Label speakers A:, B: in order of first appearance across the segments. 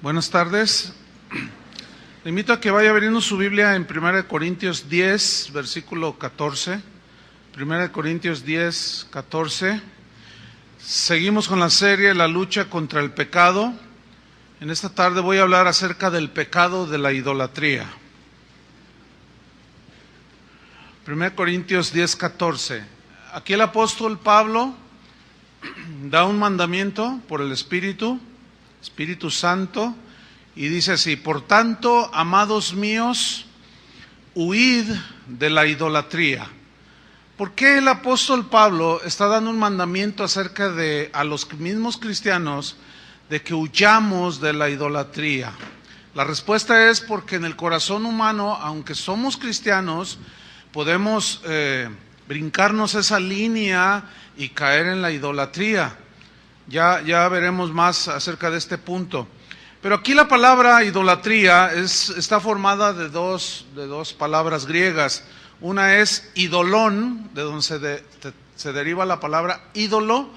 A: Buenas tardes. Le invito a que vaya abriendo su Biblia en 1 Corintios 10, versículo 14. 1 Corintios 10, 14. Seguimos con la serie La lucha contra el pecado. En esta tarde voy a hablar acerca del pecado de la idolatría. 1 Corintios 10, 14. Aquí el apóstol Pablo da un mandamiento por el Espíritu Santo, y dice así: por tanto, amados míos, huid de la idolatría. ¿Por qué el apóstol Pablo está dando un mandamiento acerca de a los mismos cristianos de que huyamos de la idolatría? La respuesta es porque en el corazón humano, aunque somos cristianos, podemos brincarnos esa línea y caer en la idolatría. Ya veremos más acerca de este punto. Pero aquí la palabra idolatría está formada de dos palabras griegas. Una es idolón, de donde se deriva la palabra ídolo,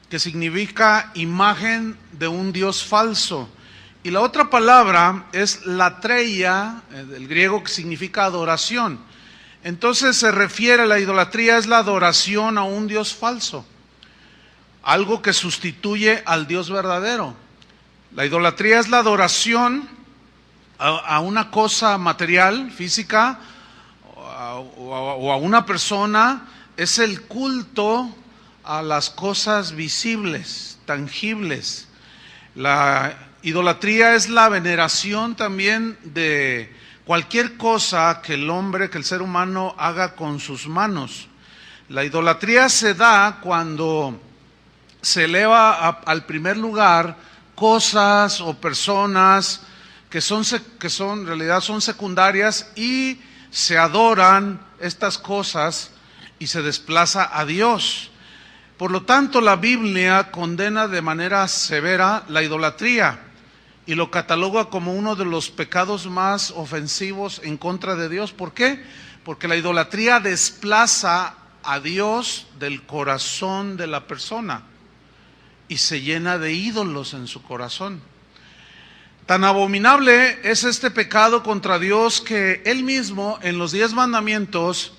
A: que significa imagen de un dios falso. Y la otra palabra es latreia, del griego, que significa adoración. Entonces se refiere a la idolatría, es la adoración a un dios falso, algo que sustituye al Dios verdadero. La idolatría es la adoración a una cosa material, física, o a una persona. Es el culto a las cosas visibles, tangibles. La idolatría es la veneración también de cualquier cosa que el ser humano haga con sus manos. La idolatría se da cuando se eleva al primer lugar cosas o personas que en realidad son secundarias, y se adoran estas cosas y se desplaza a Dios. Por lo tanto, la Biblia condena de manera severa la idolatría y lo cataloga como uno de los pecados más ofensivos en contra de Dios. ¿Por qué? Porque la idolatría desplaza a Dios del corazón de la persona y se llena de ídolos en su corazón. Tan abominable es este pecado contra Dios que Él mismo en los 10 mandamientos,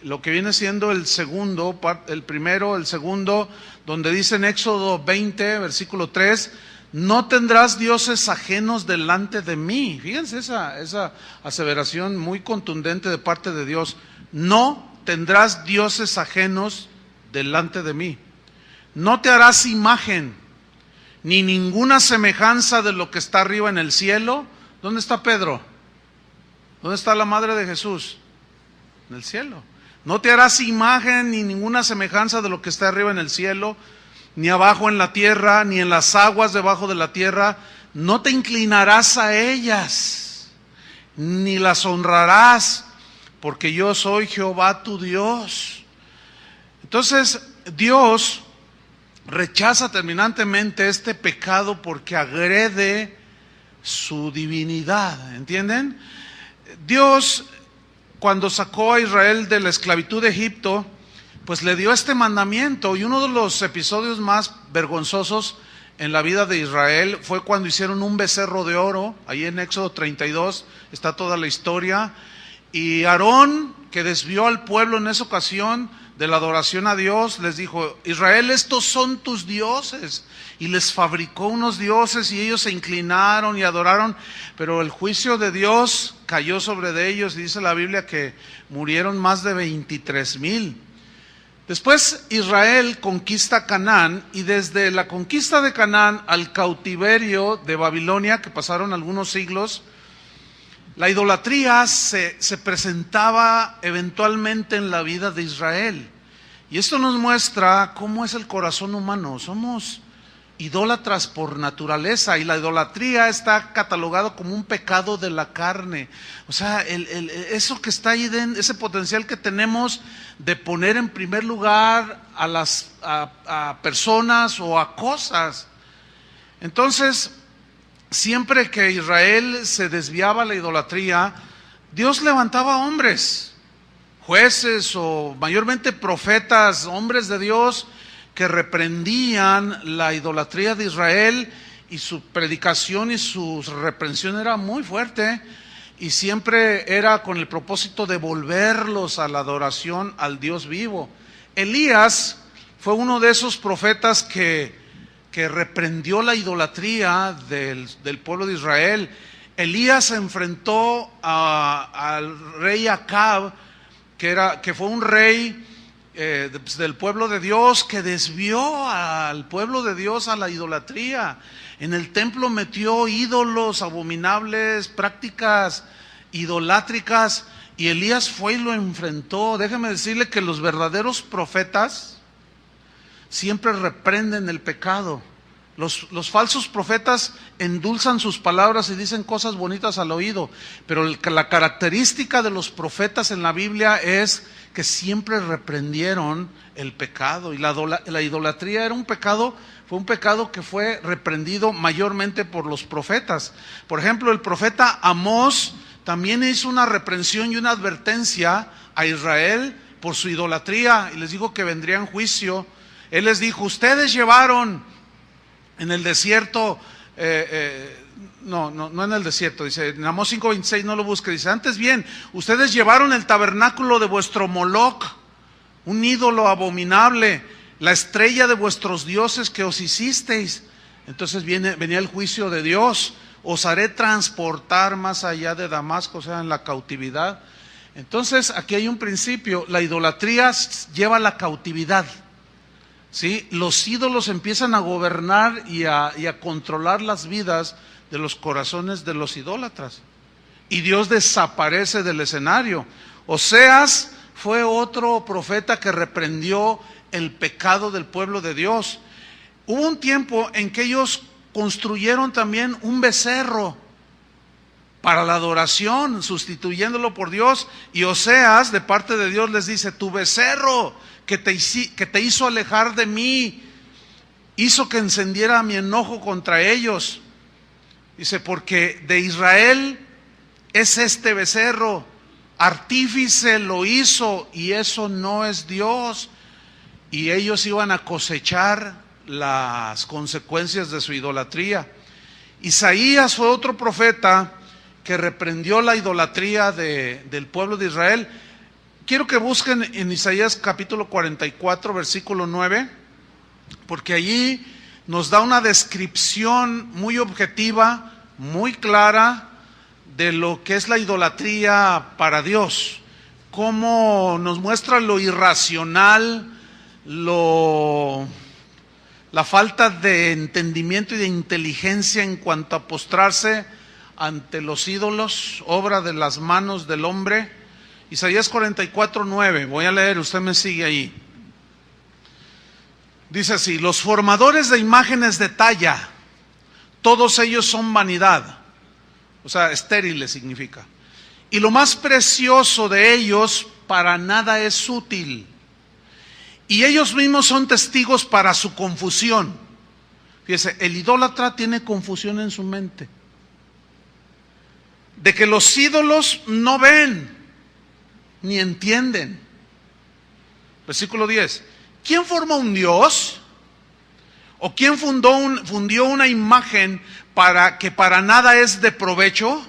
A: lo que viene siendo el primero, el segundo, donde dice en Éxodo 20, versículo 3, no tendrás dioses ajenos delante de mí. Fíjense esa aseveración muy contundente de parte de Dios. No tendrás dioses ajenos delante de mí. No te harás imagen, ni ninguna semejanza de lo que está arriba en el cielo. ¿Dónde está Pedro? ¿Dónde está la madre de Jesús? En el cielo. No te harás imagen ni ninguna semejanza de lo que está arriba en el cielo, ni abajo en la tierra, ni en las aguas debajo de la tierra. No te inclinarás a ellas, ni las honrarás, porque yo soy Jehová tu Dios. Entonces, Dios rechaza terminantemente este pecado porque agrede su divinidad, ¿entienden? Dios, cuando sacó a Israel de la esclavitud de Egipto, pues le dio este mandamiento, y uno de los episodios más vergonzosos en la vida de Israel fue cuando hicieron un becerro de oro. Ahí en Éxodo 32 está toda la historia, y Aarón, que desvió al pueblo en esa ocasión de la adoración a Dios, les dijo: Israel, estos son tus dioses. Y les fabricó unos dioses, y ellos se inclinaron y adoraron, pero el juicio de Dios cayó sobre de ellos, y dice la Biblia que murieron más de 23,000. Después Israel conquista Canaán, y desde la conquista de Canaán al cautiverio de Babilonia, que pasaron algunos siglos, la idolatría se presentaba eventualmente en la vida de Israel. Y esto nos muestra cómo es el corazón humano. Somos idólatras por naturaleza, y la idolatría está catalogado como un pecado de la carne. O sea, eso que está ahí, ese potencial que tenemos de poner en primer lugar a personas o a cosas. Entonces, siempre que Israel se desviaba a la idolatría, Dios levantaba hombres, jueces o mayormente profetas, hombres de Dios, que reprendían la idolatría de Israel y su predicación y su reprensión era muy fuerte, y siempre era con el propósito de volverlos a la adoración al Dios vivo. Elías fue uno de esos profetas que reprendió la idolatría del pueblo de Israel. Elías se enfrentó al rey Acab, que fue un rey del pueblo de Dios, que desvió al pueblo de Dios a la idolatría. En el templo metió ídolos abominables, prácticas idolátricas, y Elías fue y lo enfrentó. Déjeme decirle que los verdaderos profetas siempre reprenden el pecado. Los falsos profetas endulzan sus palabras y dicen cosas bonitas al oído, pero la característica de los profetas en la Biblia es que siempre reprendieron el pecado. Y la idolatría era un pecado, fue un pecado que fue reprendido mayormente por los profetas. Por ejemplo, el profeta Amós también hizo una reprensión y una advertencia a Israel por su idolatría, y les dijo que vendría en juicio. Él les dijo: ustedes llevaron en el desierto, no en el desierto, dice en Amós 5:26, no lo busque, dice: antes bien, ustedes llevaron el tabernáculo de vuestro Moloc, un ídolo abominable, la estrella de vuestros dioses que os hicisteis. Entonces venía el juicio de Dios: os haré transportar más allá de Damasco, o sea, en la cautividad. Entonces aquí hay un principio: la idolatría lleva a la cautividad. ¿Sí? Los ídolos empiezan a gobernar y a controlar las vidas de los corazones de los idólatras, y Dios desaparece del escenario. Oseas fue otro profeta que reprendió el pecado del pueblo de Dios. Hubo un tiempo en que ellos construyeron también un becerro para la adoración, sustituyéndolo por Dios, y Oseas de parte de Dios les dice: tu becerro que te hizo alejar de mí, hizo que encendiera mi enojo contra ellos. Dice: porque de Israel es este becerro, artífice lo hizo, y eso no es Dios. Y ellos iban a cosechar las consecuencias de su idolatría. Isaías fue otro profeta que reprendió la idolatría del pueblo de Israel. Quiero que busquen en Isaías capítulo 44, versículo 9, porque allí nos da una descripción muy objetiva, muy clara, de lo que es la idolatría para Dios. Cómo nos muestra lo irracional, la falta de entendimiento y de inteligencia en cuanto a postrarse ante los ídolos, obra de las manos del hombre. Isaías 44, 9, voy a leer, usted me sigue ahí. Dice así: los formadores de imágenes de talla, todos ellos son vanidad, o sea, estériles significa. Y lo más precioso de ellos para nada es útil, y ellos mismos son testigos para su confusión. Fíjese, el idólatra tiene confusión en su mente, de que los ídolos no ven ni entienden. Versículo 10: ¿quién forma un Dios? ¿O quién fundió una imagen que para nada es de provecho?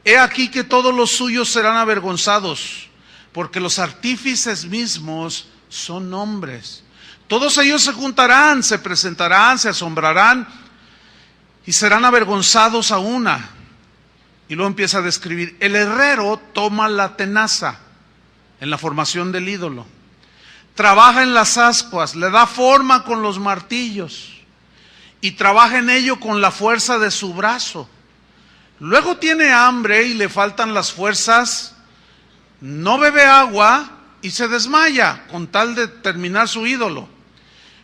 A: He aquí que todos los suyos serán avergonzados, porque los artífices mismos son hombres. Todos ellos se juntarán, se presentarán, se asombrarán y serán avergonzados a una. Y luego empieza a describir: el herrero toma la tenaza en la formación del ídolo, trabaja en las ascuas, le da forma con los martillos y trabaja en ello con la fuerza de su brazo. Luego tiene hambre y le faltan las fuerzas, no bebe agua y se desmaya con tal de terminar su ídolo.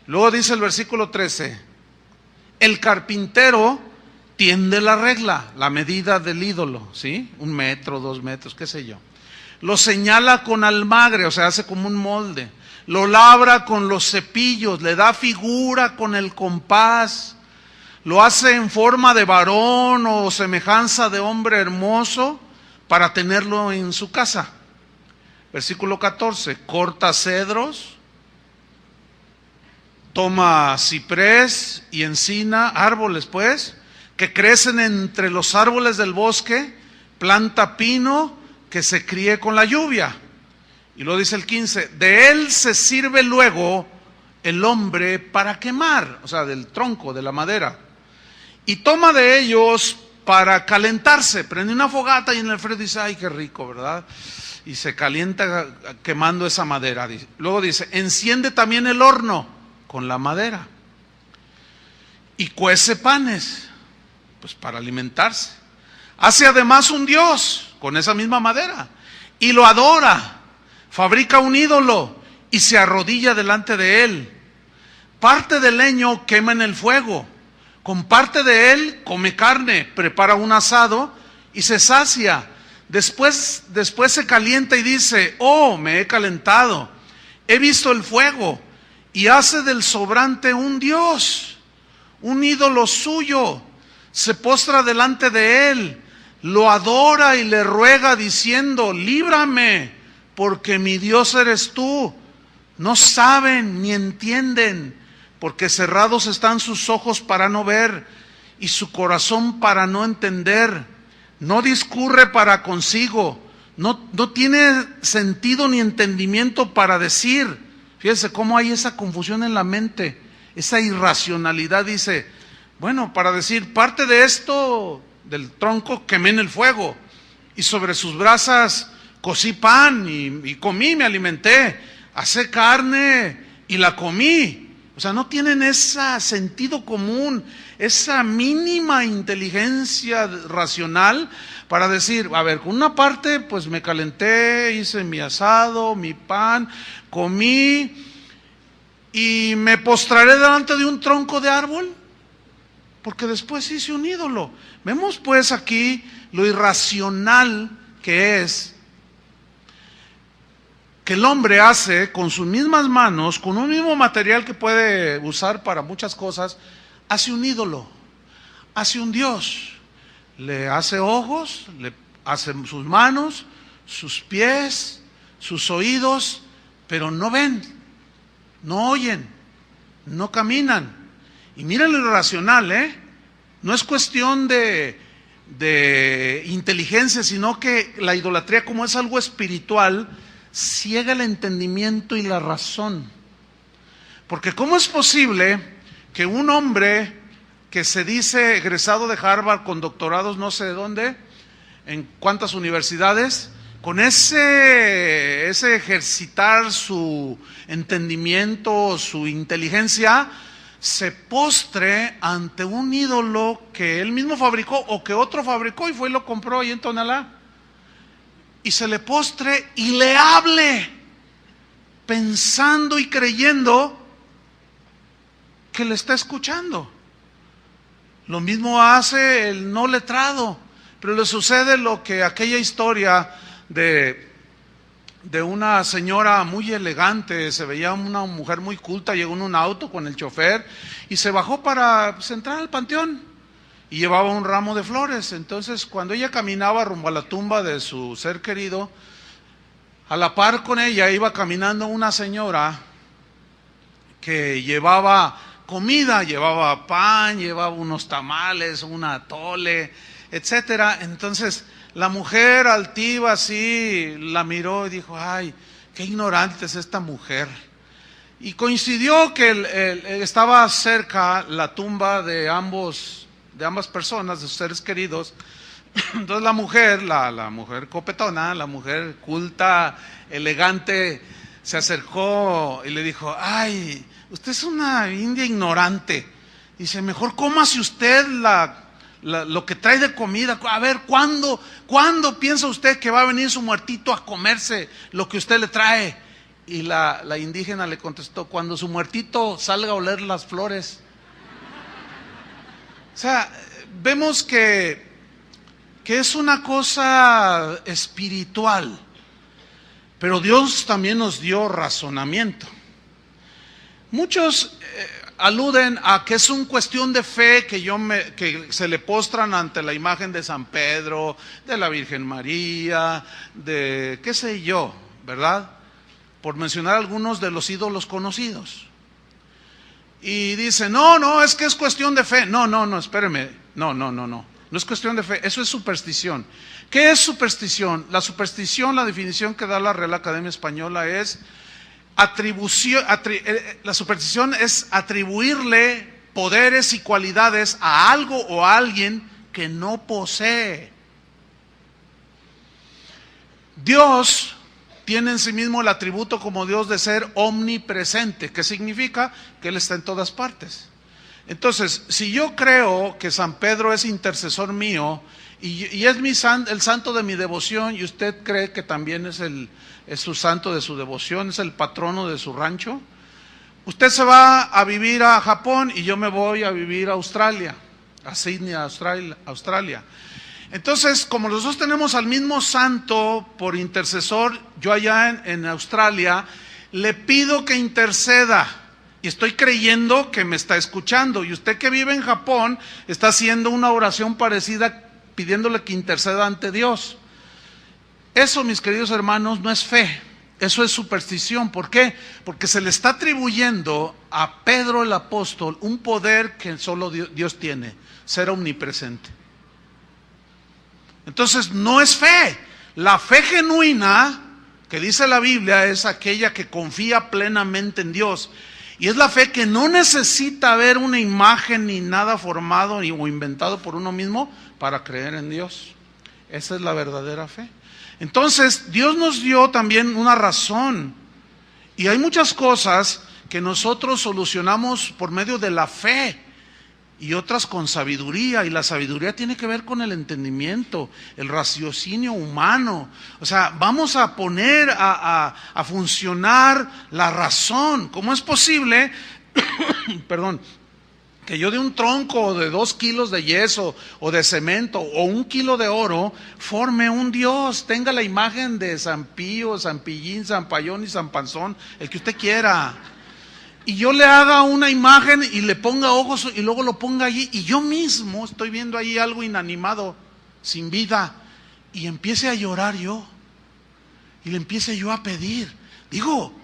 A: Luego dice el versículo 13: el carpintero tiende la regla, la medida del ídolo, ¿sí? 1 metro, 2 metros, qué sé yo. Lo señala con almagre, o sea, hace como un molde. Lo labra con los cepillos, le da figura con el compás. Lo hace en forma de varón o semejanza de hombre hermoso para tenerlo en su casa. Versículo 14: corta cedros toma ciprés y encina, árboles pues, que crecen entre los árboles del bosque, planta pino que se críe con la lluvia. Y luego dice el 15, de él se sirve luego el hombre para quemar, o sea, del tronco, de la madera. Y toma de ellos para calentarse, prende una fogata y en el frío dice, ay, qué rico, ¿verdad? Y se calienta quemando esa madera. Luego dice, enciende también el horno con la madera. Y cuece panes, pues para alimentarse. Hace además un dios con esa misma madera y lo adora. Fabrica un ídolo y se arrodilla delante de él. Parte del leño quema en el fuego. Con parte de él come carne, prepara un asado y se sacia. Después se calienta y dice, oh, me he calentado. He visto el fuego. Y hace del sobrante un dios, un ídolo suyo. Se postra delante de él, lo adora y le ruega diciendo, líbrame, porque mi Dios eres tú. No saben ni entienden, porque cerrados están sus ojos para no ver y su corazón para no entender. No discurre para consigo, no tiene sentido ni entendimiento para decir. Fíjense cómo hay esa confusión en la mente, esa irracionalidad. Dice, bueno, para decir, parte de esto, del tronco, quemé en el fuego, y sobre sus brasas cocí pan y comí, me alimenté, asé carne y la comí. O sea, no tienen ese sentido común, esa mínima inteligencia racional para decir, a ver, con una parte pues me calenté, hice mi asado, mi pan, comí y me postraré delante de un tronco de árbol, porque después hice un ídolo. Vemos pues aquí lo irracional que es que el hombre hace con sus mismas manos, con un mismo material que puede usar para muchas cosas, hace un ídolo, hace un dios, le hace ojos, le hace sus manos, sus pies, sus oídos, pero no ven, no oyen, no caminan. Y miren lo irracional, no es cuestión de inteligencia, sino que la idolatría, como es algo espiritual, ciega el entendimiento y la razón. Porque ¿cómo es posible que un hombre que se dice egresado de Harvard con doctorados no sé de dónde, en cuántas universidades, con ese ejercitar su entendimiento, su inteligencia, se postre ante un ídolo que él mismo fabricó o que otro fabricó y fue y lo compró ahí en Tonalá? Y se le postre y le hable, pensando y creyendo que le está escuchando. Lo mismo hace el no letrado, pero le sucede lo que aquella historia de una señora muy elegante, se veía una mujer muy culta, llegó en un auto con el chofer y se bajó para entrar al panteón. Y llevaba un ramo de flores. Entonces, cuando ella caminaba rumbo a la tumba de su ser querido, a la par con ella iba caminando una señora que llevaba comida, llevaba pan, llevaba unos tamales, un atole, etcétera. Entonces, la mujer altiva así la miró y dijo, ay, qué ignorante es esta mujer. Y coincidió que estaba cerca la tumba de ambas personas, de sus seres queridos. Entonces la mujer copetona, la mujer culta, elegante, se acercó y le dijo, ay, usted es una india ignorante. Dice, mejor cómase usted lo que trae de comida. A ver, ¿cuándo piensa usted que va a venir su muertito a comerse lo que usted le trae? Y la indígena le contestó, cuando su muertito salga a oler las flores. O sea, vemos que es una cosa espiritual, pero Dios también nos dio razonamiento. Muchos aluden a que es una cuestión de fe, que se le postran ante la imagen de San Pedro, de la Virgen María, de qué sé yo, ¿verdad? Por mencionar algunos de los ídolos conocidos. y dice, no, es que es cuestión de fe. No, espéreme. No es cuestión de fe, eso es superstición. ¿Qué es superstición? La superstición, la definición que da la Real Academia Española es atribución. La superstición es atribuirle poderes y cualidades a algo o a alguien que no posee. Dios tiene en sí mismo el atributo como Dios de ser omnipresente, que significa que Él está en todas partes. Entonces, si yo creo que San Pedro es intercesor mío y es el santo de mi devoción, y usted cree que también es su santo de su devoción, es el patrono de su rancho, usted se va a vivir a Japón y yo me voy a vivir a Australia, a Sydney, Australia. Entonces, como los dos tenemos al mismo santo por intercesor, yo allá en Australia le pido que interceda. Y estoy creyendo que me está escuchando. Y usted que vive en Japón está haciendo una oración parecida, pidiéndole que interceda ante Dios. Eso, mis queridos hermanos, no es fe. Eso es superstición. ¿Por qué? Porque se le está atribuyendo a Pedro el apóstol un poder que solo Dios tiene, ser omnipresente. Entonces, no es fe. La fe genuina, que dice la Biblia, es aquella que confía plenamente en Dios. Y es la fe que no necesita ver una imagen ni nada formado o inventado por uno mismo para creer en Dios. Esa es la verdadera fe. Entonces, Dios nos dio también una razón. Y hay muchas cosas que nosotros solucionamos por medio de la fe y otras con sabiduría. Y la sabiduría tiene que ver con el entendimiento, el raciocinio humano. O sea, vamos a poner a funcionar la razón. ¿Cómo es posible, perdón, que yo de un tronco de 2 kilos de yeso o de cemento o 1 kilo de oro forme un Dios, tenga la imagen de San Pío, San Pillín, San Payón y San Panzón, el que usted quiera? Y yo le haga una imagen y le ponga ojos y luego lo ponga allí, y yo mismo estoy viendo ahí algo inanimado, sin vida, y empiece a llorar yo, y le empiece yo a pedir. Digo,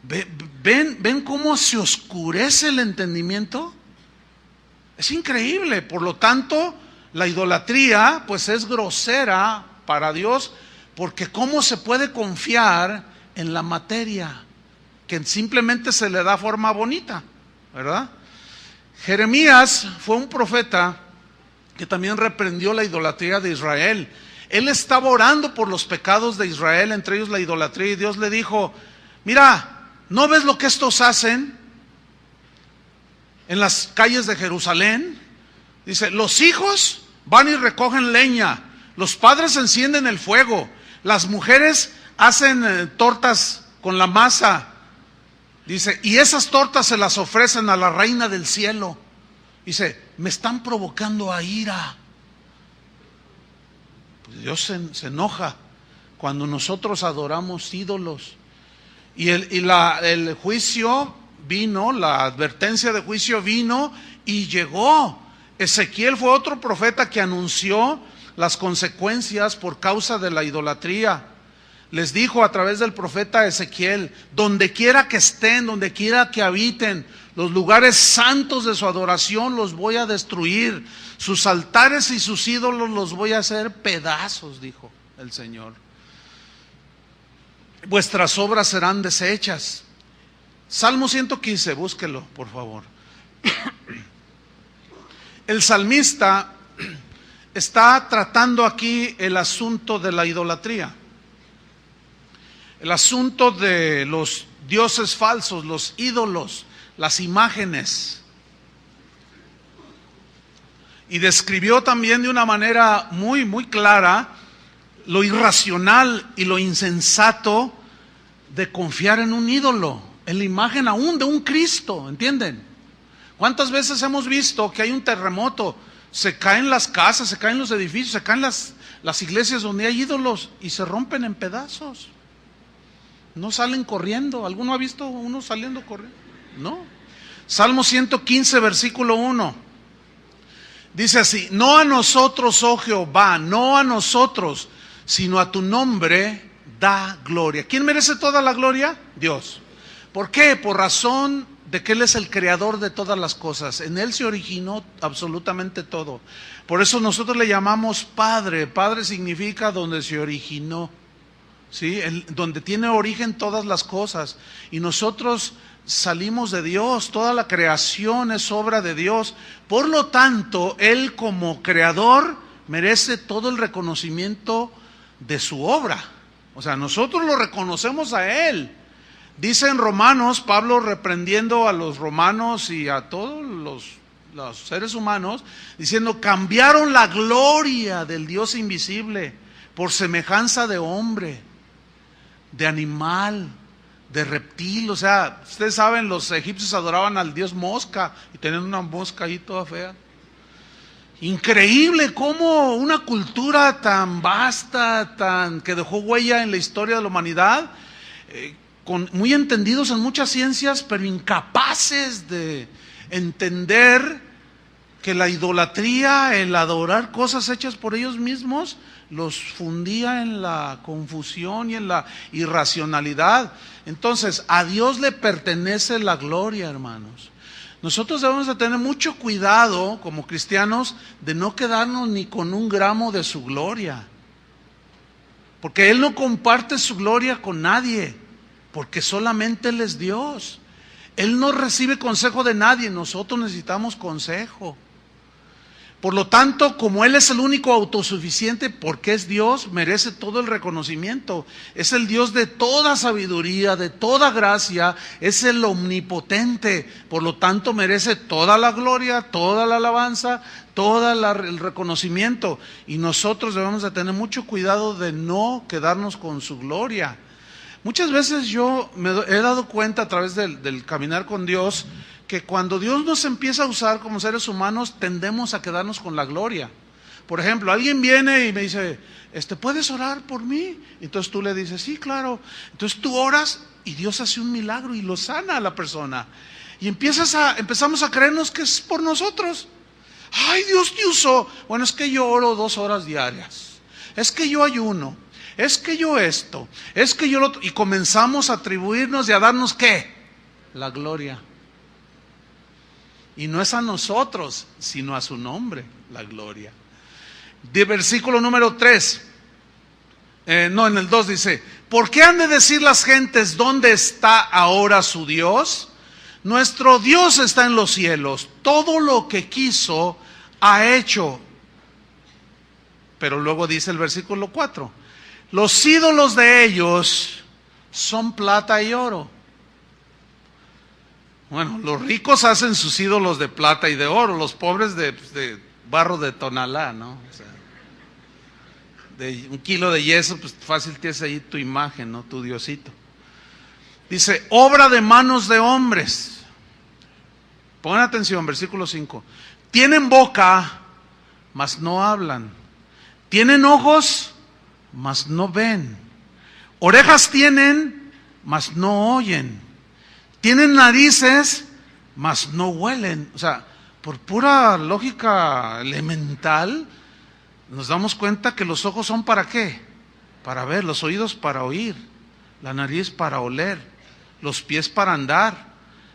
A: ¿ven cómo se oscurece el entendimiento? Es increíble. Por lo tanto, la idolatría pues es grosera para Dios, porque ¿cómo se puede confiar en la materia que simplemente se le da forma bonita, ¿verdad? Jeremías fue un profeta que también reprendió la idolatría de Israel. Él estaba orando por los pecados de Israel, entre ellos la idolatría, y Dios le dijo, mira, ¿no ves lo que estos hacen en las calles de Jerusalén? Dice, los hijos van y recogen leña, los padres encienden el fuego, las mujeres hacen tortas con la masa. Dice, y esas tortas se las ofrecen a la reina del cielo. Dice, me están provocando a ira. Pues Dios se enoja cuando nosotros adoramos ídolos. Y el juicio vino, la advertencia de juicio vino y llegó. Ezequiel fue otro profeta que anunció las consecuencias por causa de la idolatría. Les dijo a través del profeta Ezequiel, donde quiera que estén, donde quiera que habiten, los lugares santos de su adoración los voy a destruir, sus altares y sus ídolos los voy a hacer pedazos, dijo el Señor. Vuestras obras serán deshechas. Salmo 115, búsquelo, por favor. El salmista está tratando aquí el asunto de la idolatría. El asunto de los dioses falsos, los ídolos, las imágenes. Y describió también de una manera muy, muy clara lo irracional y lo insensato de confiar en un ídolo, en la imagen aún de un Cristo, ¿entienden? ¿Cuántas veces hemos visto que hay un terremoto, se caen las casas, se caen los edificios, se caen las iglesias donde hay ídolos y se rompen en pedazos? No salen corriendo. ¿Alguno ha visto uno saliendo corriendo? No. Salmo 115, versículo 1. Dice así, no a nosotros, oh Jehová, no a nosotros, sino a tu nombre da gloria. ¿Quién merece toda la gloria? Dios. ¿Por qué? Por razón de que Él es el creador de todas las cosas. En Él se originó absolutamente todo. Por eso nosotros le llamamos Padre. Padre significa donde se originó, ¿sí? Donde tiene origen todas las cosas. Y nosotros salimos de Dios, toda la creación es obra de Dios. Por lo tanto, Él como creador merece todo el reconocimiento de su obra. O sea, nosotros lo reconocemos a Él. Dice en Romanos, Pablo reprendiendo a los romanos y a todos los seres humanos, diciendo, cambiaron la gloria del Dios invisible por semejanza de hombre, de animal, de reptil. O sea, ustedes saben, los egipcios adoraban al dios mosca y tenían una mosca ahí toda fea. Increíble cómo una cultura tan vasta, que dejó huella en la historia de la humanidad, muy entendidos en muchas ciencias, pero incapaces de entender que la idolatría, el adorar cosas hechas por ellos mismos, los fundía en la confusión y en la irracionalidad. Entonces, a Dios le pertenece la gloria, hermanos. Nosotros debemos de tener mucho cuidado como cristianos de no quedarnos ni con un gramo de su gloria, porque Él no comparte su gloria con nadie, porque solamente Él es Dios. Él no recibe consejo de nadie, nosotros necesitamos consejo. Por lo tanto, como Él es el único autosuficiente, porque es Dios, merece todo el reconocimiento. Es el Dios de toda sabiduría, de toda gracia, es el omnipotente. Por lo tanto, merece toda la gloria, toda la alabanza, todo el reconocimiento. Y nosotros debemos de tener mucho cuidado de no quedarnos con su gloria. Muchas veces yo me he dado cuenta a través del caminar con Dios, que cuando Dios nos empieza a usar como seres humanos, tendemos a quedarnos con la gloria. Por ejemplo, alguien viene y me dice, ¿puedes orar por mí? Entonces tú le dices, sí, claro. Entonces tú oras y Dios hace un milagro y lo sana a la persona. Y empezamos a creernos que es por nosotros. Ay, Dios te usó. Bueno, es que yo oro 2 horas diarias. Es que yo ayuno. Es que yo esto. Es que yo lo otro. Y comenzamos a atribuirnos y a darnos ¿qué? La gloria. Y no es a nosotros, sino a su nombre, la gloria. De versículo número 3, en el 2 dice, ¿por qué han de decir las gentes dónde está ahora su Dios? Nuestro Dios está en los cielos, todo lo que quiso ha hecho. Pero luego dice el versículo 4, los ídolos de ellos son plata y oro. Bueno, los ricos hacen sus ídolos de plata y de oro, los pobres de barro de Tonalá, ¿no? O sea, de 1 kilo de yeso, pues fácil tienes ahí tu imagen, ¿no? Tu diosito. Dice, obra de manos de hombres. Pongan atención, versículo 5. Tienen boca, mas no hablan. Tienen ojos, mas no ven. Orejas tienen, mas no oyen. Tienen narices, mas no huelen. O sea, por pura lógica elemental, nos damos cuenta que los ojos son ¿para qué? Para ver, los oídos para oír, la nariz para oler, los pies para andar,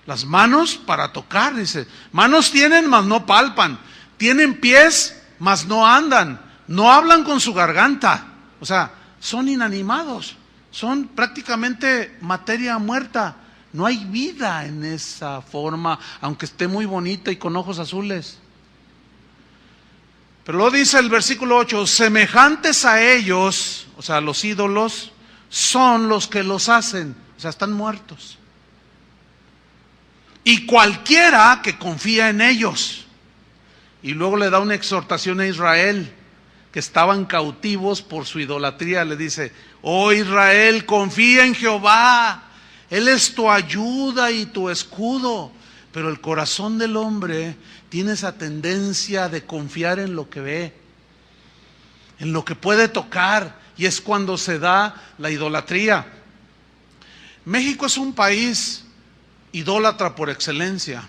A: las manos para tocar. Dice, manos tienen, mas no palpan. Tienen pies, mas no andan. No hablan con su garganta. O sea, son inanimados. Son prácticamente materia muerta. No hay vida en esa forma, aunque esté muy bonita y con ojos azules. Pero luego dice el versículo 8, semejantes a ellos, o sea, los ídolos, son los que los hacen, o sea, están muertos. Y cualquiera que confía en ellos. Y luego le da una exhortación a Israel, que estaban cautivos por su idolatría. Le dice, oh Israel, confía en Jehová. Él es tu ayuda y tu escudo. Pero el corazón del hombre tiene esa tendencia de confiar en lo que ve, en lo que puede tocar, y es cuando se da la idolatría. México es un país idólatra por excelencia.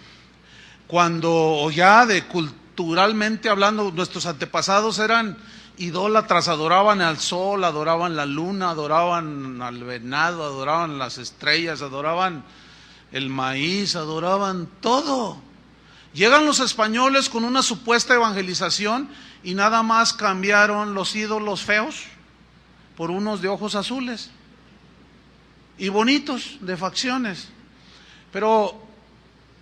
A: Cuando ya culturalmente hablando, nuestros antepasados eran idólatras, adoraban al sol, adoraban la luna, adoraban al venado, adoraban las estrellas, adoraban el maíz, adoraban todo. Llegan los españoles con una supuesta evangelización y nada más cambiaron los ídolos feos por unos de ojos azules y bonitos, de facciones. Pero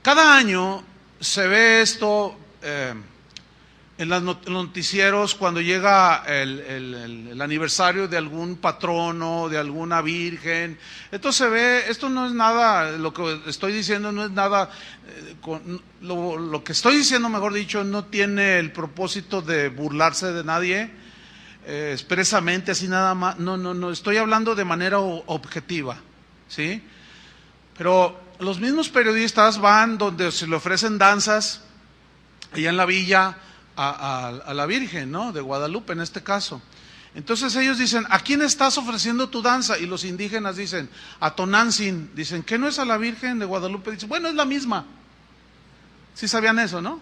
A: cada año se ve esto en los noticieros cuando llega el aniversario de algún patrono, de alguna virgen. Esto se ve, esto no es nada, lo que estoy diciendo no es nada, lo que estoy diciendo, mejor dicho, no tiene el propósito de burlarse de nadie, expresamente, así nada más. No, estoy hablando de manera objetiva, ¿sí? Pero los mismos periodistas van donde se le ofrecen danzas, allá en la villa, a la Virgen, ¿no? De Guadalupe en este caso. Entonces ellos dicen, ¿a quién estás ofreciendo tu danza? Y los indígenas dicen, a Tonantzin. Dicen, ¿qué no es a la Virgen de Guadalupe? Dicen, bueno, es la misma. ¿Sí sabían eso, no?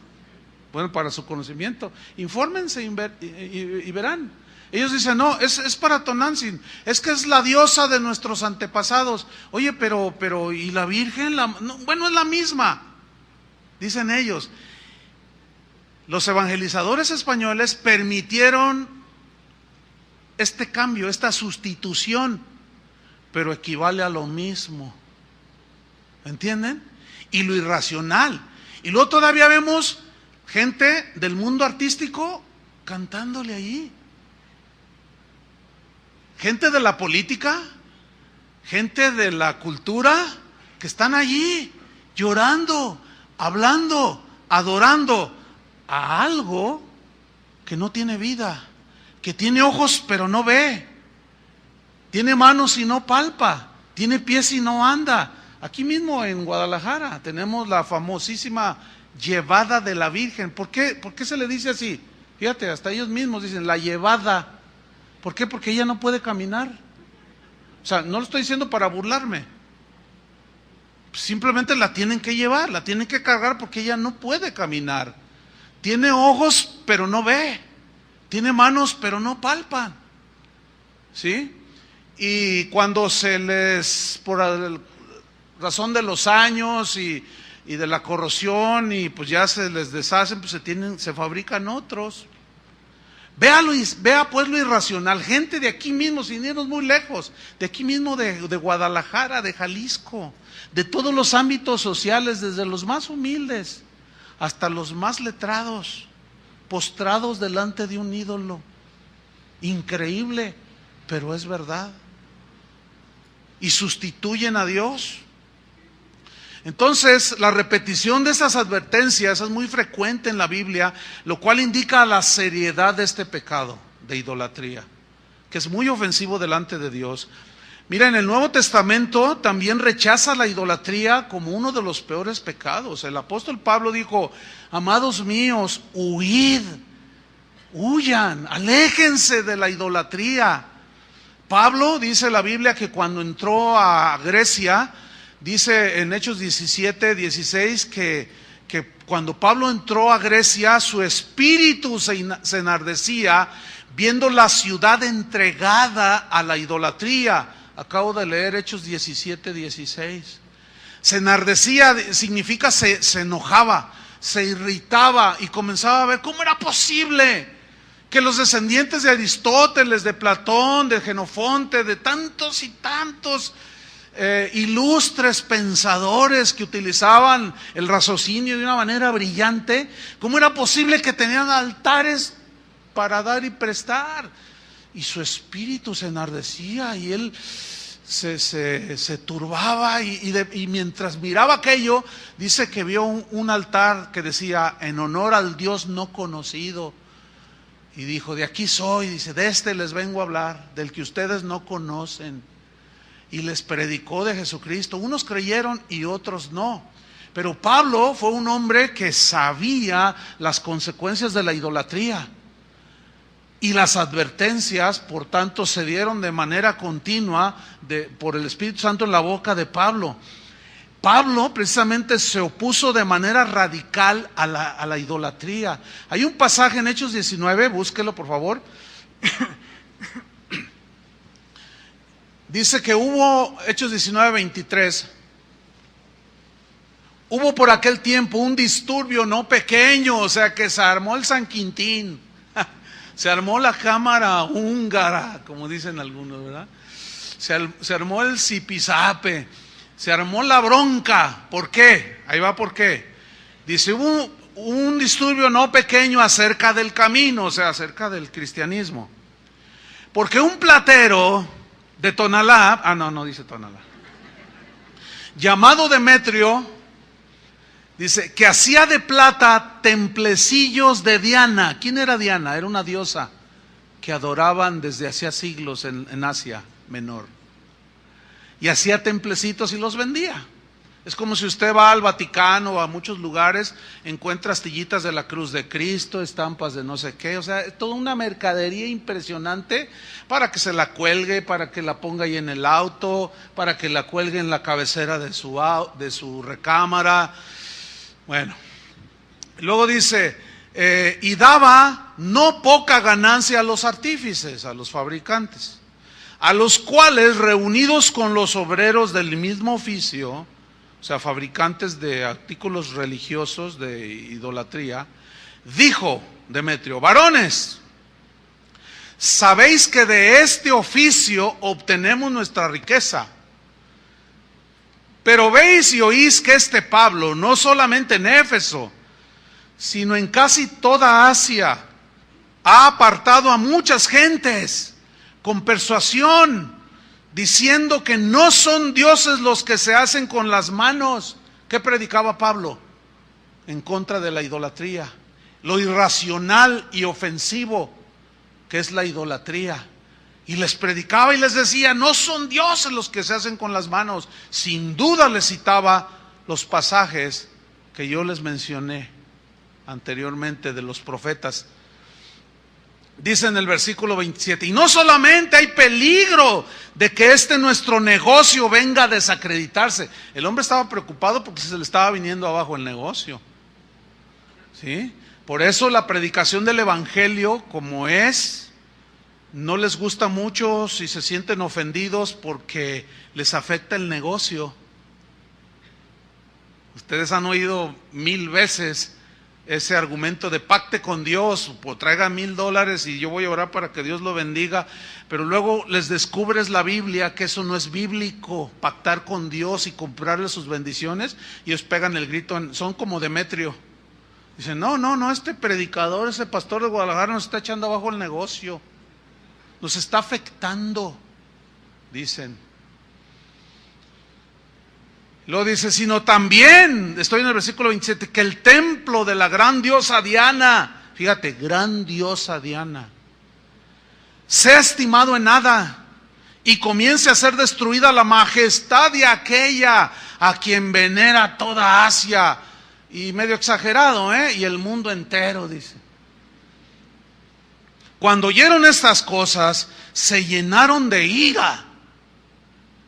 A: Bueno, para su conocimiento. Infórmense y verán. Ellos dicen, no, es para Tonantzin. Es que es la diosa de nuestros antepasados. Oye, pero ¿y la Virgen? No, bueno, es la misma. Dicen ellos. Los evangelizadores españoles permitieron este cambio, esta sustitución, pero equivale a lo mismo. ¿Entienden? Y lo irracional. Y luego todavía vemos gente del mundo artístico cantándole ahí. Gente de la política, gente de la cultura, que están allí llorando, hablando, adorando a algo que no tiene vida, que tiene ojos pero no ve, tiene manos y no palpa, tiene pies y no anda. Aquí mismo en Guadalajara tenemos la famosísima llevada de la Virgen. ¿Por qué se le dice así? Fíjate, hasta ellos mismos dicen la llevada. ¿Por qué? Porque ella no puede caminar. O sea, no lo estoy diciendo para burlarme. Simplemente la tienen que llevar, la tienen que cargar porque ella no puede caminar. Tiene ojos, pero no ve. Tiene manos, pero no palpan. ¿Sí? Y cuando se les, por razón de los años y de la corrosión, y pues ya se les deshacen, pues se fabrican otros. Vea pues lo irracional. Gente de aquí mismo, sin irnos muy lejos, de aquí mismo de Guadalajara, de Jalisco, de todos los ámbitos sociales, desde los más humildes hasta los más letrados, postrados delante de un ídolo. Increíble, pero es verdad. Y sustituyen a Dios. Entonces, la repetición de esas advertencias es muy frecuente en la Biblia, lo cual indica la seriedad de este pecado de idolatría, que es muy ofensivo delante de Dios. Mira, en el Nuevo Testamento también rechaza la idolatría como uno de los peores pecados. El apóstol Pablo dijo, amados míos, huyan, aléjense de la idolatría. Pablo, dice la Biblia, que cuando entró a Grecia, dice en Hechos 17, 16, que cuando Pablo entró a Grecia, su espíritu se enardecía viendo la ciudad entregada a la idolatría. Acabo de leer Hechos 17, 16. Se enardecía, significa se enojaba, se irritaba y comenzaba a ver cómo era posible que los descendientes de Aristóteles, de Platón, de Jenofonte, de tantos y tantos ilustres pensadores que utilizaban el raciocinio de una manera brillante, ¿cómo era posible que tenían altares para dar y prestar? Y su espíritu se enardecía y él se turbaba y mientras miraba aquello, dice que vio un altar que decía, en honor al Dios no conocido. Y dijo, de aquí soy, dice, de este les vengo a hablar, del que ustedes no conocen. Y les predicó de Jesucristo. Unos creyeron y otros no. Pero Pablo fue un hombre que sabía las consecuencias de la idolatría. Y las advertencias, por tanto, se dieron de manera continua por el Espíritu Santo en la boca de Pablo. Pablo precisamente se opuso de manera radical a la idolatría. Hay un pasaje en Hechos 19, búsquelo por favor. Dice que hubo, Hechos 19, 23. Hubo por aquel tiempo un disturbio no pequeño, o sea que se armó el San Quintín, se armó la cámara húngara, como dicen algunos, ¿verdad? Se armó el zipizape, se armó la bronca. ¿Por qué? Ahí va por qué. Dice, hubo un disturbio no pequeño acerca del camino, o sea, acerca del cristianismo. Porque un platero de Tonalá, no dice Tonalá, llamado Demetrio, dice que hacía de plata templecillos de Diana. ¿Quién era Diana? Era una diosa que adoraban desde hacía siglos en Asia Menor. Y hacía templecitos y los vendía. Es como si usted va al Vaticano o a muchos lugares, encuentra astillitas de la cruz de Cristo, estampas de no sé qué, o sea, toda una mercadería impresionante para que se la cuelgue, para que la ponga ahí en el auto, para que la cuelgue en la cabecera de su recámara. Bueno, luego dice, y daba no poca ganancia a los artífices, a los fabricantes, a los cuales, reunidos con los obreros del mismo oficio, o sea, fabricantes de artículos religiosos de idolatría, dijo Demetrio: varones, sabéis que de este oficio obtenemos nuestra riqueza. Pero veis y oís que este Pablo, no solamente en Éfeso, sino en casi toda Asia, ha apartado a muchas gentes con persuasión, diciendo que no son dioses los que se hacen con las manos. ¿Qué predicaba Pablo? En contra de la idolatría, lo irracional y ofensivo que es la idolatría. Y les predicaba y les decía, no son dioses los que se hacen con las manos. Sin duda les citaba los pasajes que yo les mencioné anteriormente de los profetas. Dice en el versículo 27, y no solamente hay peligro de que nuestro negocio venga a desacreditarse. El hombre estaba preocupado porque se le estaba viniendo abajo el negocio. ¿Sí? Por eso la predicación del evangelio, como es, no les gusta mucho si se sienten ofendidos porque les afecta el negocio. Ustedes han oído 1000 veces ese argumento de pacte con Dios, o traiga $1000 y yo voy a orar para que Dios lo bendiga, pero luego les descubres la Biblia que eso no es bíblico, pactar con Dios y comprarle sus bendiciones, y ellos pegan el grito, son como Demetrio. Dicen, no, este predicador, ese pastor de Guadalajara nos está echando abajo el negocio, nos está afectando, dicen. Luego dice, sino también, estoy en el versículo 27, que el templo de la gran diosa Diana, fíjate, gran diosa Diana, sea estimado en nada y comience a ser destruida la majestad de aquella a quien venera toda Asia. Y medio exagerado, y el mundo entero, dice. Cuando oyeron estas cosas, se llenaron de ira,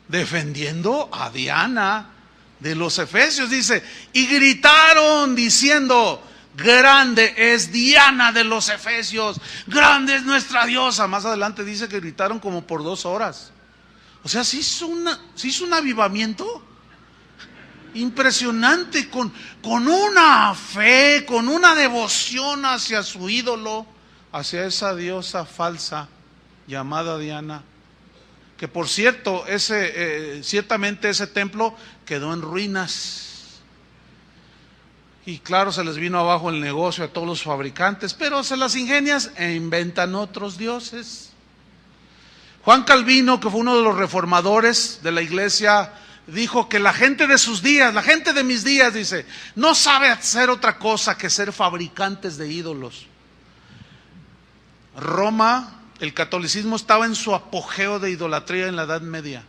A: defendiendo a Diana de los efesios, dice, y gritaron diciendo, grande es Diana de los efesios, grande es nuestra diosa. Más adelante dice que gritaron como por 2 horas. O sea, se hizo un avivamiento impresionante, con una fe, con una devoción hacia su ídolo, hacia esa diosa falsa llamada Diana. Que por cierto, ciertamente ese templo quedó en ruinas. Y claro, se les vino abajo el negocio a todos los fabricantes, pero se las ingenian e inventan otros dioses. Juan Calvino, que fue uno de los reformadores de la iglesia, dijo que la gente de sus días, la gente de mis días, dice, no sabe hacer otra cosa que ser fabricantes de ídolos. Roma, el catolicismo estaba en su apogeo de idolatría en la Edad Media.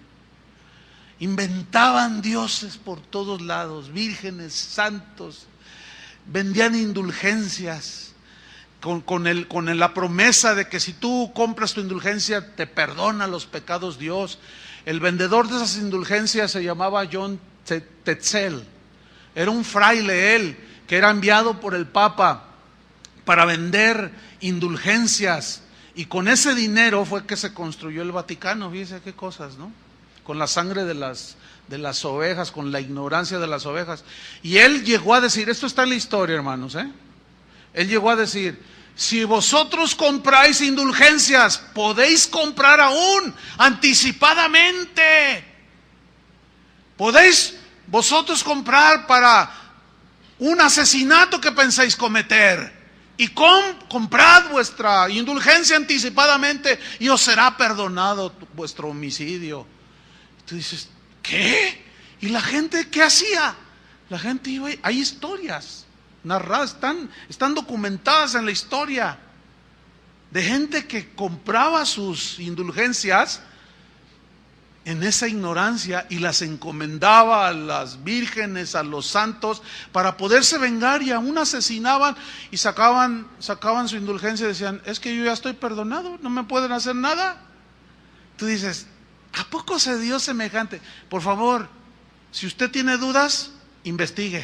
A: Inventaban dioses por todos lados, vírgenes, santos, vendían indulgencias con la promesa de que si tú compras tu indulgencia te perdona los pecados Dios. El vendedor de esas indulgencias se llamaba John Tetzel. Era un fraile él, que era enviado por el Papa para vender indulgencias. Y con ese dinero fue que se construyó el Vaticano. Fíjense qué cosas, ¿no? con la sangre de las ovejas, con la ignorancia de las ovejas. Y él llegó a decir, esto está en la historia, hermanos, él llegó a decir, si vosotros compráis indulgencias, podéis comprar aún anticipadamente. Podéis vosotros comprar para un asesinato que pensáis cometer. Y comprad vuestra indulgencia anticipadamente y os será perdonado vuestro homicidio. Y tú dices, ¿qué? ¿Y la gente qué hacía? La gente iba, hay historias narradas, están documentadas en la historia de gente que compraba sus indulgencias en esa ignorancia y las encomendaba a las vírgenes, a los santos, para poderse vengar, y aún asesinaban y sacaban su indulgencia y decían, es que yo ya estoy perdonado, no me pueden hacer nada. Tú dices, ¿a poco se dio semejante? Por favor, si usted tiene dudas, investigue.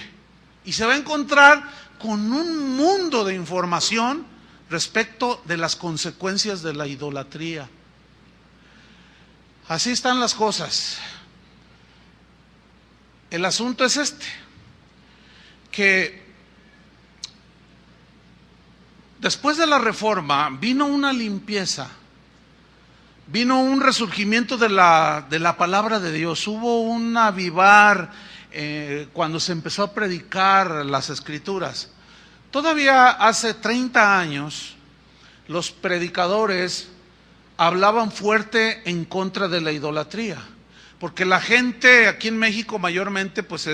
A: Y se va a encontrar con un mundo de información respecto de las consecuencias de la idolatría. Así están las cosas. El asunto es que después de la Reforma vino una limpieza, vino un resurgimiento de la palabra de Dios, hubo un avivar cuando se empezó a predicar las Escrituras. Todavía hace 30 años los predicadores hablaban fuerte en contra de la idolatría, porque la gente aquí en México mayormente pues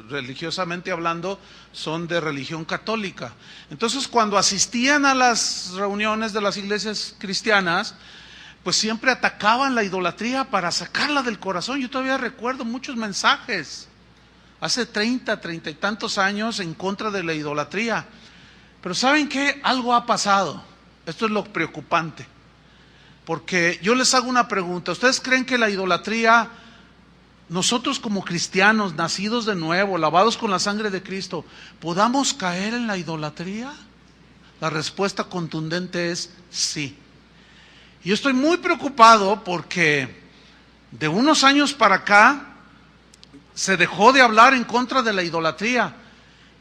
A: religiosamente hablando, son de religión católica. Entonces cuando asistían a las reuniones de las iglesias cristianas, pues siempre atacaban la idolatría para sacarla del corazón. Yo todavía recuerdo muchos mensajes hace 30 y tantos años en contra de la idolatría. Pero ¿saben qué? Algo ha pasado. Esto es lo preocupante. Porque yo les hago una pregunta. ¿Ustedes creen que la idolatría, nosotros como cristianos, nacidos de nuevo, lavados con la sangre de Cristo, podamos caer en la idolatría? La respuesta contundente es sí. Yo estoy muy preocupado porque de unos años para acá se dejó de hablar en contra de la idolatría.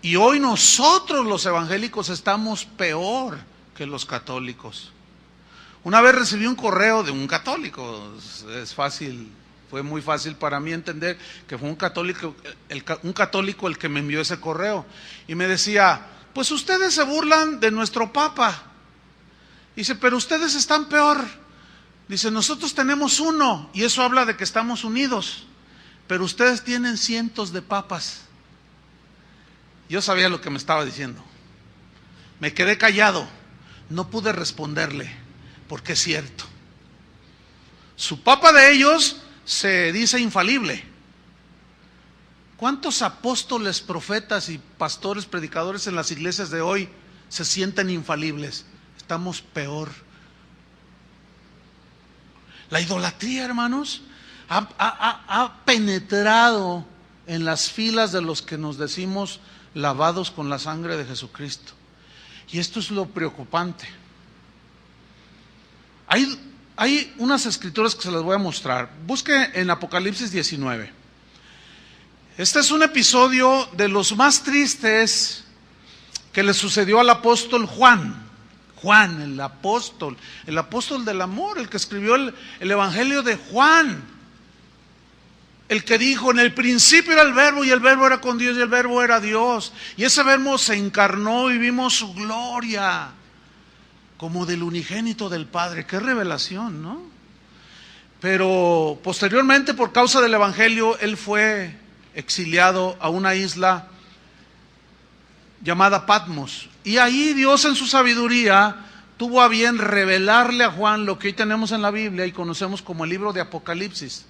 A: Y hoy nosotros los evangélicos estamos peor que los católicos. Una vez recibí un correo de un católico, fue muy fácil para mí entender que fue un católico el que me envió ese correo. Y me decía, pues ustedes se burlan de nuestro Papa. Dice, pero ustedes están peor. Dice, nosotros tenemos uno y eso habla de que estamos unidos, pero ustedes tienen cientos de papas. Yo sabía lo que me estaba diciendo. Me quedé callado, no pude responderle, porque es cierto. Su papa de ellos se dice infalible. ¿Cuántos apóstoles, profetas y pastores, predicadores en las iglesias de hoy se sienten infalibles? Estamos peor. La idolatría, hermanos, ha penetrado en las filas de los que nos decimos lavados con la sangre de Jesucristo. Y esto es lo preocupante. Hay unas escrituras que se las voy a mostrar. Busque en Apocalipsis 19. Este es un episodio de los más tristes que le sucedió al apóstol Juan. Juan, el apóstol del amor, el que escribió el evangelio de Juan. El que dijo, en el principio era el verbo y el verbo era con Dios y el verbo era Dios. Y ese verbo se encarnó y vimos su gloria como del unigénito del Padre. Qué revelación, ¿no? Pero posteriormente, por causa del evangelio, él fue exiliado a una isla llamada Patmos. Y ahí Dios en su sabiduría tuvo a bien revelarle a Juan lo que hoy tenemos en la Biblia y conocemos como el libro de Apocalipsis.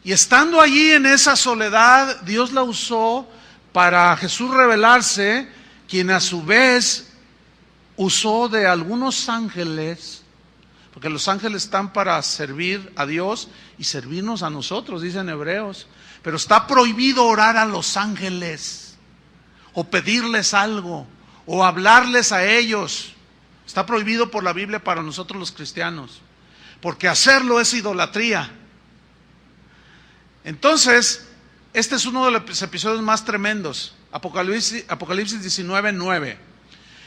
A: Y estando allí en esa soledad, Dios la usó para Jesús revelarse, quien a su vez usó de algunos ángeles, porque los ángeles están para servir a Dios y servirnos a nosotros, dicen Hebreos. Pero está prohibido orar a los ángeles, o pedirles algo, o hablarles a ellos. Está prohibido por la Biblia para nosotros los cristianos, porque hacerlo es idolatría. Entonces, este es uno de los episodios más tremendos. Apocalipsis 19:9.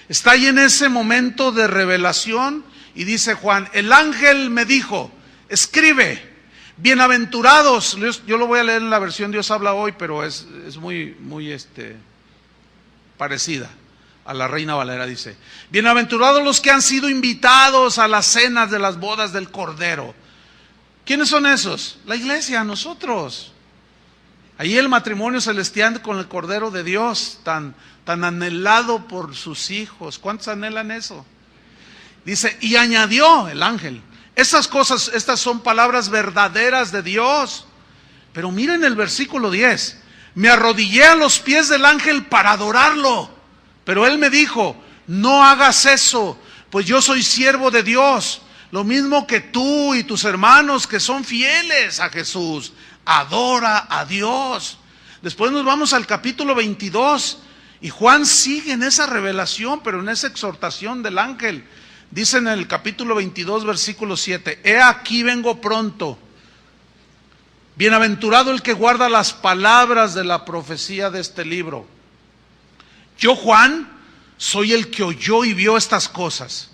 A: Está ahí en ese momento de revelación y dice Juan, el ángel me dijo, escribe, bienaventurados. Yo lo voy a leer en la versión Dios habla hoy, pero es muy parecida a la Reina Valera. Dice, bienaventurados los que han sido invitados a las cenas de las bodas del Cordero. ¿Quiénes son esos? La iglesia, nosotros. Ahí el matrimonio celestial con el Cordero de Dios, tan anhelado por sus hijos. ¿Cuántos anhelan eso? Dice, y añadió el ángel, esas cosas, estas son palabras verdaderas de Dios. Pero miren el versículo 10, me arrodillé a los pies del ángel para adorarlo, pero él me dijo, no hagas eso, pues yo soy siervo de Dios, lo mismo que tú y tus hermanos que son fieles a Jesús. Adora a Dios. Después nos vamos al capítulo 22 y Juan sigue en esa revelación, pero en esa exhortación del ángel. Dice en el capítulo 22, versículo 7, he aquí vengo pronto. Bienaventurado el que guarda las palabras de la profecía de este libro. Yo, Juan, soy el que oyó y vio estas cosas.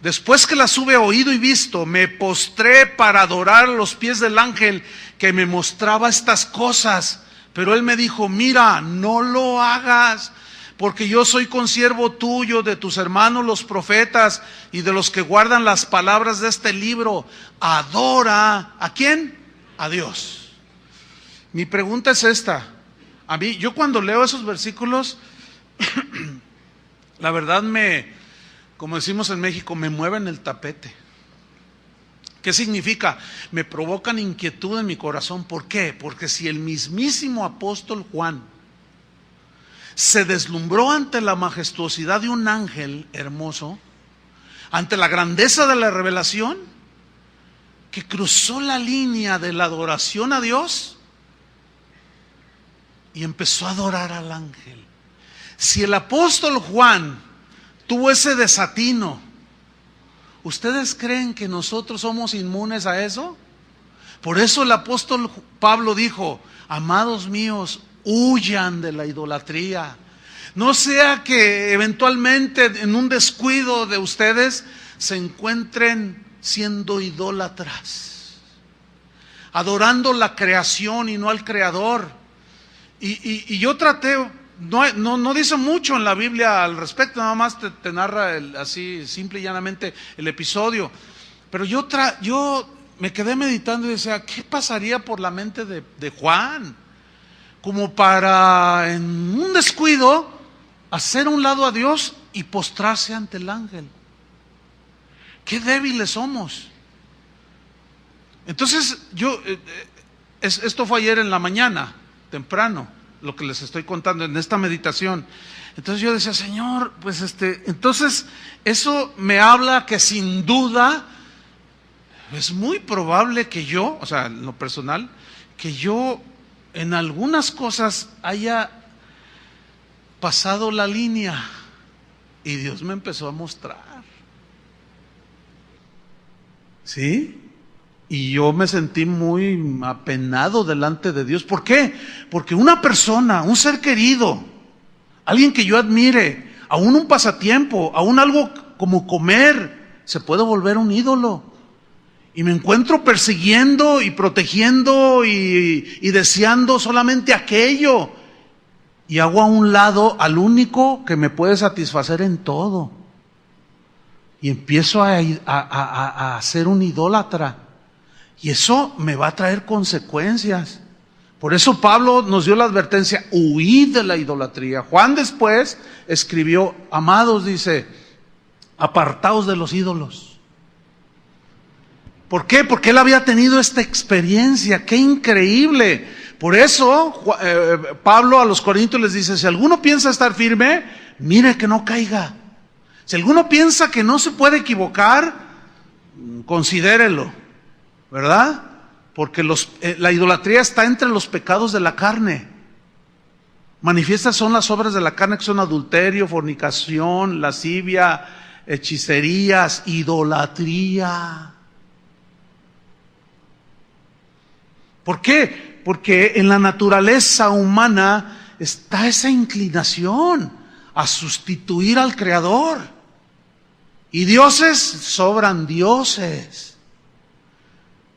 A: Después que las hube oído y visto, me postré para adorar a los pies del ángel que me mostraba estas cosas. Pero él me dijo, mira, no lo hagas, porque yo soy consiervo tuyo, de tus hermanos los profetas y de los que guardan las palabras de este libro. Adora, ¿a quién? A Dios. Mi pregunta es esta. A mí, yo cuando leo esos versículos, la verdad como decimos en México, me mueven el tapete. ¿Qué significa? Me provocan inquietud en mi corazón. ¿Por qué? Porque si el mismísimo apóstol Juan se deslumbró ante la majestuosidad de un ángel hermoso, ante la grandeza de la revelación, que cruzó la línea de la adoración a Dios y empezó a adorar al ángel. Si el apóstol Juan tuvo ese desatino, ¿ustedes creen que nosotros somos inmunes a eso? Por eso el apóstol Pablo dijo, amados míos, huyan de la idolatría. No sea que eventualmente en un descuido de ustedes se encuentren siendo idólatras, adorando la creación y no al Creador. Y yo traté, no dice mucho en la Biblia al respecto, nada más te narra así simple y llanamente el episodio. Pero yo me quedé meditando y decía, ¿qué pasaría por la mente de Juan? Como para en un descuido hacer a un lado a Dios y postrarse ante el ángel. Qué débiles somos. Entonces esto fue ayer en la mañana, temprano, lo que les estoy contando en esta meditación. Entonces yo decía, Señor, pues entonces eso me habla que sin duda es muy probable que yo, o sea, en lo personal, que yo en algunas cosas haya pasado la línea y Dios me empezó a mostrar. ¿Sí? Y yo me sentí muy apenado delante de Dios. ¿Por qué? Porque una persona, un ser querido, alguien que yo admire, aún un pasatiempo, aún algo como comer, se puede volver un ídolo. Y me encuentro persiguiendo y protegiendo y deseando solamente aquello. Y hago a un lado al único que me puede satisfacer en todo. Y empiezo a ser un idólatra. Y eso me va a traer consecuencias. Por eso Pablo nos dio la advertencia, huid de la idolatría. Juan después escribió, amados, dice, apartaos de los ídolos. ¿Por qué? Porque él había tenido esta experiencia. ¡Qué increíble! Por eso Pablo a los Corintios les dice, si alguno piensa estar firme, mire que no caiga. Si alguno piensa que no se puede equivocar, considérelo, ¿verdad? Porque la idolatría está entre los pecados de la carne. Manifiestas son las obras de la carne, que son adulterio, fornicación, lascivia, hechicerías, idolatría. ¿Por qué? Porque en la naturaleza humana está esa inclinación a sustituir al Creador. Y dioses sobran dioses.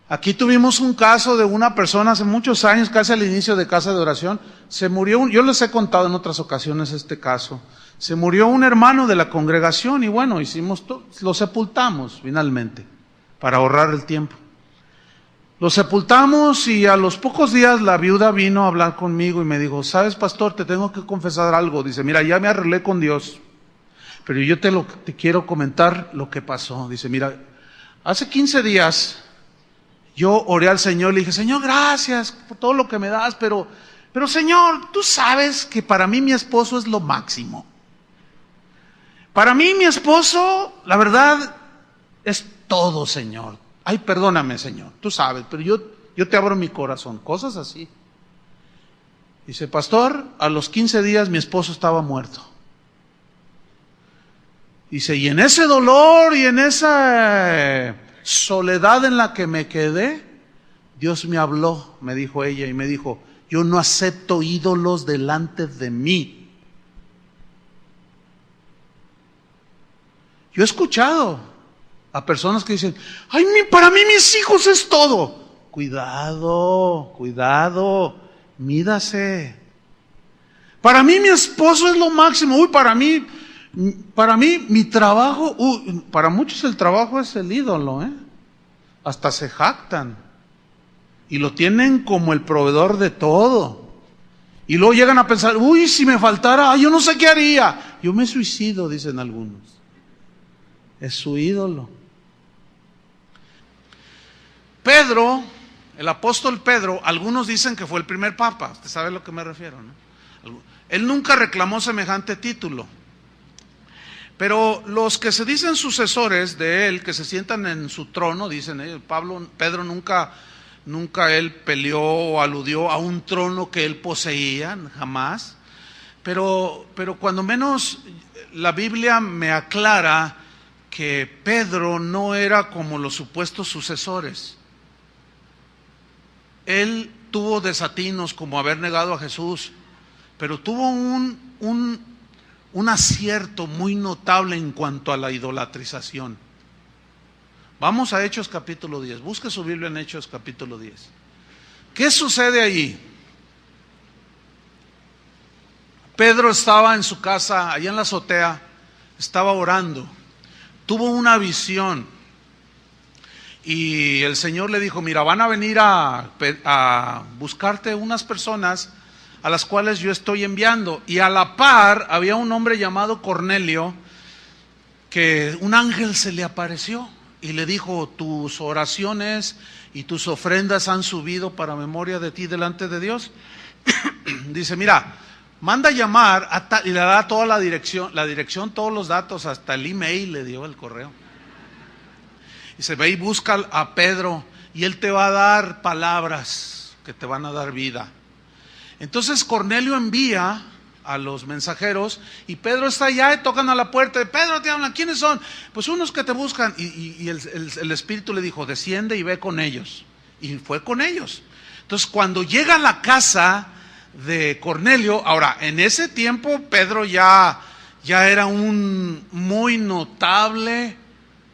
A: Aquí tuvimos un caso de una persona hace muchos años, casi al inicio de Casa de Oración. Se murió, yo les he contado en otras ocasiones este caso. Se murió un hermano de la congregación y bueno, lo sepultamos finalmente, para ahorrar el tiempo. Lo sepultamos y a los pocos días la viuda vino a hablar conmigo y me dijo, ¿sabes, pastor? Te tengo que confesar algo. Dice, mira, ya me arreglé con Dios, pero yo te quiero comentar lo que pasó. Dice, mira, hace 15 días yo oré al Señor, le dije, Señor, gracias por todo lo que me das, pero Señor, tú sabes que para mí mi esposo es lo máximo. Para mí mi esposo, la verdad, es todo, Señor. Ay, perdóname, Señor, tú sabes, pero yo te abro mi corazón, cosas así. Dice, pastor, a los 15 días mi esposo estaba muerto. Dice, y en ese dolor y en esa soledad en la que me quedé, Dios me habló, me dijo ella, y me dijo, yo no acepto ídolos delante de mí. Yo he escuchado a personas que dicen, ay, para mí mis hijos es todo. Cuidado, mídase. Para mí mi esposo es lo máximo. Uy, para mí mi trabajo, para muchos el trabajo es el ídolo, hasta se jactan y lo tienen como el proveedor de todo. Y luego llegan a pensar, uy, si me faltara, yo no sé qué haría. Yo me suicido, dicen algunos. Es su ídolo. Pedro, el apóstol Pedro, algunos dicen que fue el primer papa. Usted sabe a lo que me refiero, ¿no? Él nunca reclamó semejante título. Pero los que se dicen sucesores de él, que se sientan en su trono, dicen Pedro nunca él peleó o aludió a un trono que él poseía, jamás. Pero cuando menos la Biblia me aclara que Pedro no era como los supuestos sucesores. Él tuvo desatinos como haber negado a Jesús, pero tuvo un acierto muy notable en cuanto a la idolatrización. Vamos a Hechos capítulo 10, busque su Biblia en Hechos capítulo 10. ¿Qué sucede ahí? Pedro estaba en su casa, allá en la azotea, estaba orando, tuvo una visión. Y el Señor le dijo, mira, van a venir a buscarte unas personas a las cuales yo estoy enviando. Y a la par había un hombre llamado Cornelio, que un ángel se le apareció y le dijo, tus oraciones y tus ofrendas han subido para memoria de ti delante de Dios. Dice, mira, manda llamar y le da toda la dirección, todos los datos, hasta el email le dio, el correo. Y se ve y busca a Pedro y él te va a dar palabras que te van a dar vida. Entonces Cornelio envía a los mensajeros y Pedro está allá y tocan a la puerta. Pedro, te hablan, ¿quiénes son? Pues unos que te buscan. Y el Espíritu le dijo, desciende y ve con ellos. Y fue con ellos. Entonces cuando llega a la casa de Cornelio, ahora en ese tiempo Pedro ya era un muy notable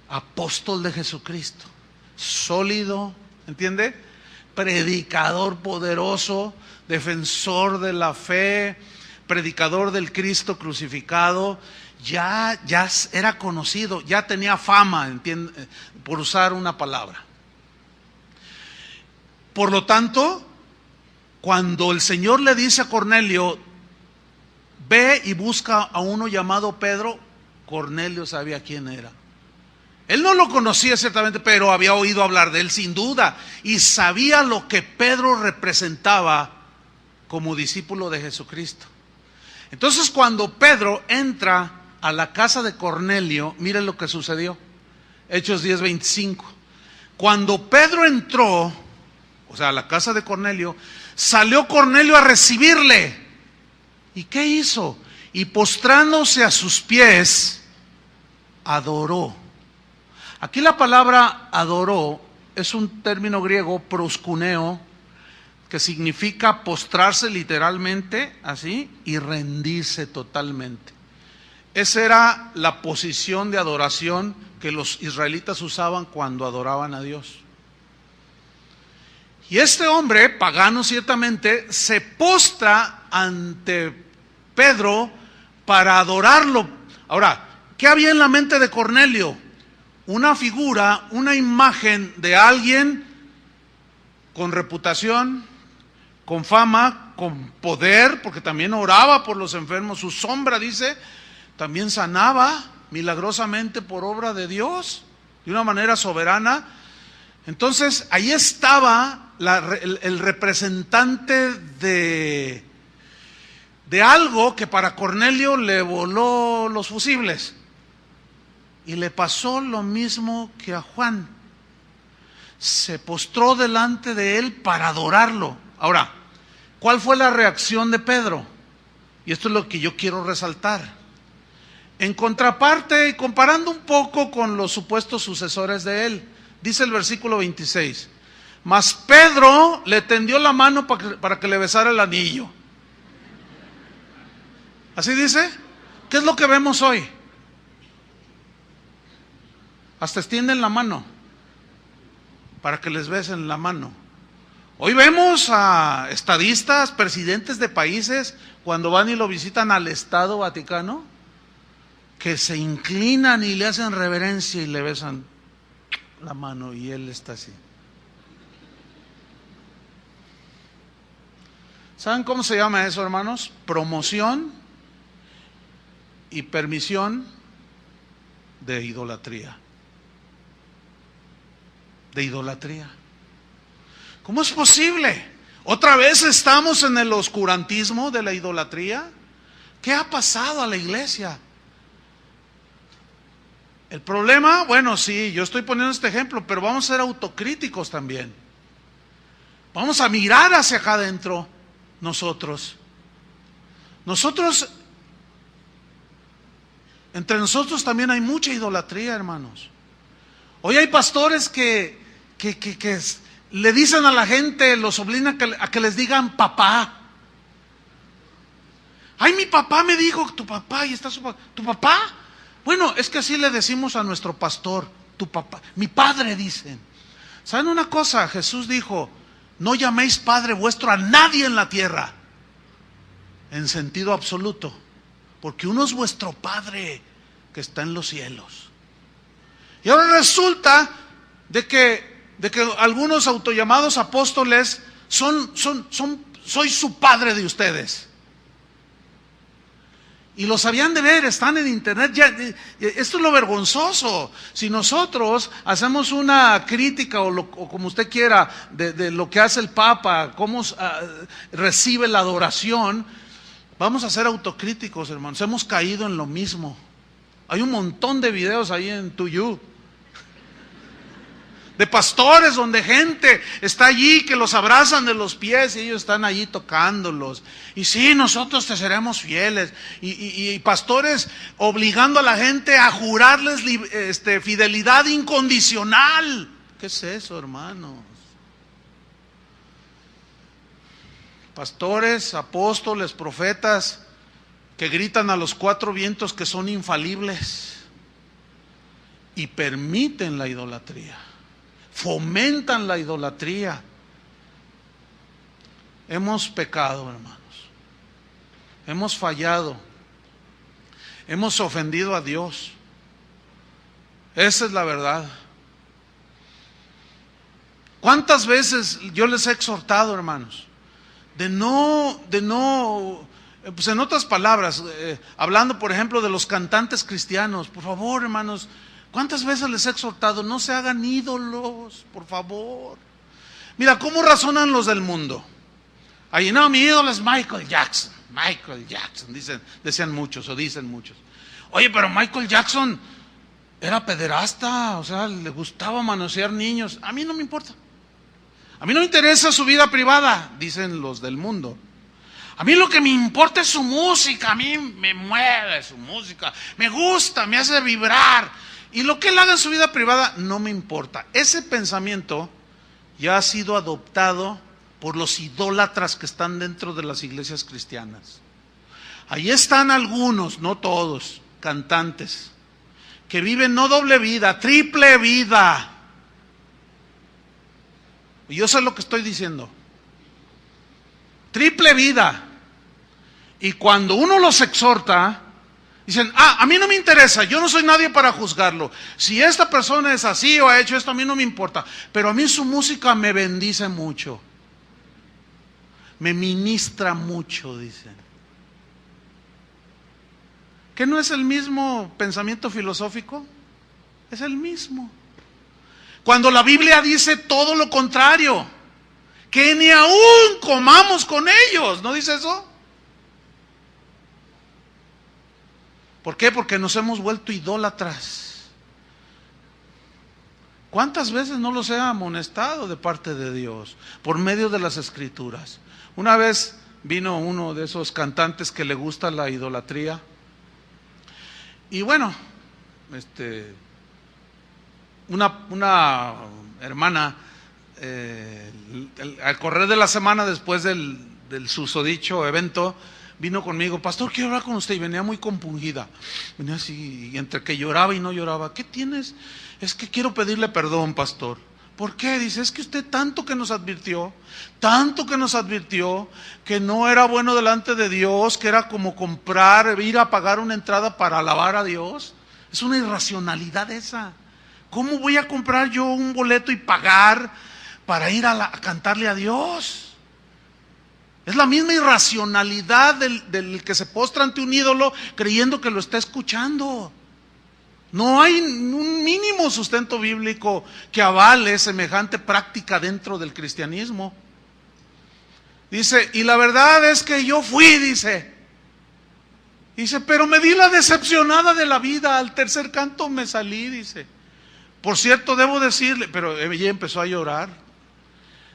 A: apóstol de Jesucristo, sólido, ¿entiende? Predicador poderoso, defensor de la fe, predicador del Cristo crucificado, ya era conocido, ya tenía fama, ¿entiende? Por usar una palabra. Por lo tanto, cuando el Señor le dice a Cornelio, ve y busca a uno llamado Pedro, Cornelio sabía quién era. Él no lo conocía ciertamente, pero había oído hablar de él sin duda y sabía lo que Pedro representaba como discípulo de Jesucristo. Entonces cuando Pedro entra a la casa de Cornelio, miren lo que sucedió. Hechos 10:25. Cuando Pedro entró, o sea, a la casa de Cornelio, salió Cornelio a recibirle. ¿Y qué hizo? Y postrándose a sus pies, adoró. Aquí la palabra adoró es un término griego, proskuneo, que significa postrarse literalmente, así, y rendirse totalmente. Esa era la posición de adoración que los israelitas usaban cuando adoraban a Dios. Y este hombre, pagano ciertamente, se postra ante Pedro para adorarlo. Ahora, ¿qué había en la mente de Cornelio? Una figura, una imagen de alguien con reputación, con fama, con poder, porque también oraba por los enfermos. Su sombra, dice, también sanaba milagrosamente por obra de Dios, de una manera soberana. Entonces, ahí estaba el representante de algo que para Cornelio le voló los fusibles. Y le pasó lo mismo que a Juan. Se postró delante de él para adorarlo. Ahora, ¿cuál fue la reacción de Pedro? Y esto es lo que yo quiero resaltar. En contraparte, y comparando un poco con los supuestos sucesores de él, dice el versículo 26, mas Pedro le tendió la mano para que le besara el anillo. ¿Así dice? ¿Qué es lo que vemos hoy? Hasta extienden la mano para que les besen la mano. Hoy vemos a estadistas, presidentes de países, cuando van y lo visitan al Estado Vaticano, que se inclinan y le hacen reverencia y le besan la mano, y él está así. ¿Saben cómo se llama eso, hermanos? Promoción y permisión de idolatría. De idolatría. ¿Cómo es posible? ¿Otra vez estamos en el oscurantismo de la idolatría? ¿Qué ha pasado a la iglesia? El problema, bueno, sí, yo estoy poniendo este ejemplo, pero vamos a ser autocríticos también. Vamos a mirar hacia acá adentro nosotros. Entre nosotros también hay mucha idolatría, hermanos. Hoy hay pastores que le dicen a la gente, los obligan a que les digan papá. Ay, mi papá me dijo, tu papá, y está tu papá. Bueno, es que así le decimos a nuestro pastor, tu papá, mi padre, dicen. ¿Saben una cosa? Jesús dijo, no llaméis padre vuestro a nadie en la tierra, en sentido absoluto, porque uno es vuestro Padre que está en los cielos. Y ahora resulta de que algunos autollamados apóstoles soy su padre de ustedes. Y los habían de ver, están en internet. Esto es lo vergonzoso. Si nosotros hacemos una crítica o como usted quiera de lo que hace el Papa, cómo recibe la adoración, vamos a ser autocríticos, hermanos. Hemos caído en lo mismo. Hay un montón de videos ahí en Tuyu de pastores donde gente está allí que los abrazan de los pies y ellos están allí tocándolos. Y sí, nosotros te seremos fieles. Y pastores obligando a la gente a jurarles fidelidad incondicional. ¿Qué es eso, hermanos? Pastores, apóstoles, profetas que gritan a los cuatro vientos que son infalibles y permiten la idolatría. Fomentan la idolatría. Hemos pecado, hermanos. Hemos fallado. Hemos ofendido a Dios. Esa es la verdad. ¿Cuántas veces yo les he exhortado, hermanos, de no, pues en otras palabras, hablando por ejemplo de los cantantes cristianos, por favor, hermanos, ¿cuántas veces les he exhortado? No se hagan ídolos, por favor. Mira, ¿cómo razonan los del mundo? Ahí, no, mi ídolo es Michael Jackson. Michael Jackson, decían muchos o dicen muchos. Oye, pero Michael Jackson era pederasta, o sea, le gustaba manosear niños. A mí no me importa. A mí no me interesa su vida privada, dicen los del mundo. A mí lo que me importa es su música, a mí me mueve su música, me gusta, me hace vibrar. Y lo que él haga en su vida privada no me importa. Ese pensamiento ya ha sido adoptado por los idólatras que están dentro de las iglesias cristianas. Ahí están algunos, no todos, cantantes, que viven no doble vida, triple vida. Y yo sé lo que estoy diciendo. Triple vida. Y cuando uno los exhorta, dicen, a mí no me interesa, yo no soy nadie para juzgarlo. Si esta persona es así o ha hecho esto, a mí no me importa. Pero a mí su música me bendice mucho. Me ministra mucho, dicen. ¿Qué no es el mismo pensamiento filosófico? Es el mismo. Cuando la Biblia dice todo lo contrario, que ni aún comamos con ellos, ¿no dice eso? ¿Por qué? Porque nos hemos vuelto idólatras. ¿Cuántas veces no los he amonestado de parte de Dios por medio de las Escrituras? Una vez vino uno de esos cantantes que le gusta la idolatría. Y bueno, una hermana, al correr de la semana después del susodicho evento, vino conmigo, pastor, quiero hablar con usted, y venía muy compungida, venía así, y entre que lloraba y no lloraba. ¿Qué tienes? Es que quiero pedirle perdón, pastor. ¿Por qué? Dice, es que usted tanto que nos advirtió, que no era bueno delante de Dios, que era como ir a pagar una entrada para alabar a Dios. Es una irracionalidad esa. ¿Cómo voy a comprar yo un boleto y pagar para ir a cantarle a Dios? Es la misma irracionalidad del que se postra ante un ídolo creyendo que lo está escuchando. No hay un mínimo sustento bíblico que avale semejante práctica dentro del cristianismo. Dice, y la verdad es que yo fui, dice, pero me di la decepcionada de la vida, al tercer canto me salí, dice. Por cierto, debo decirle, pero ella empezó a llorar.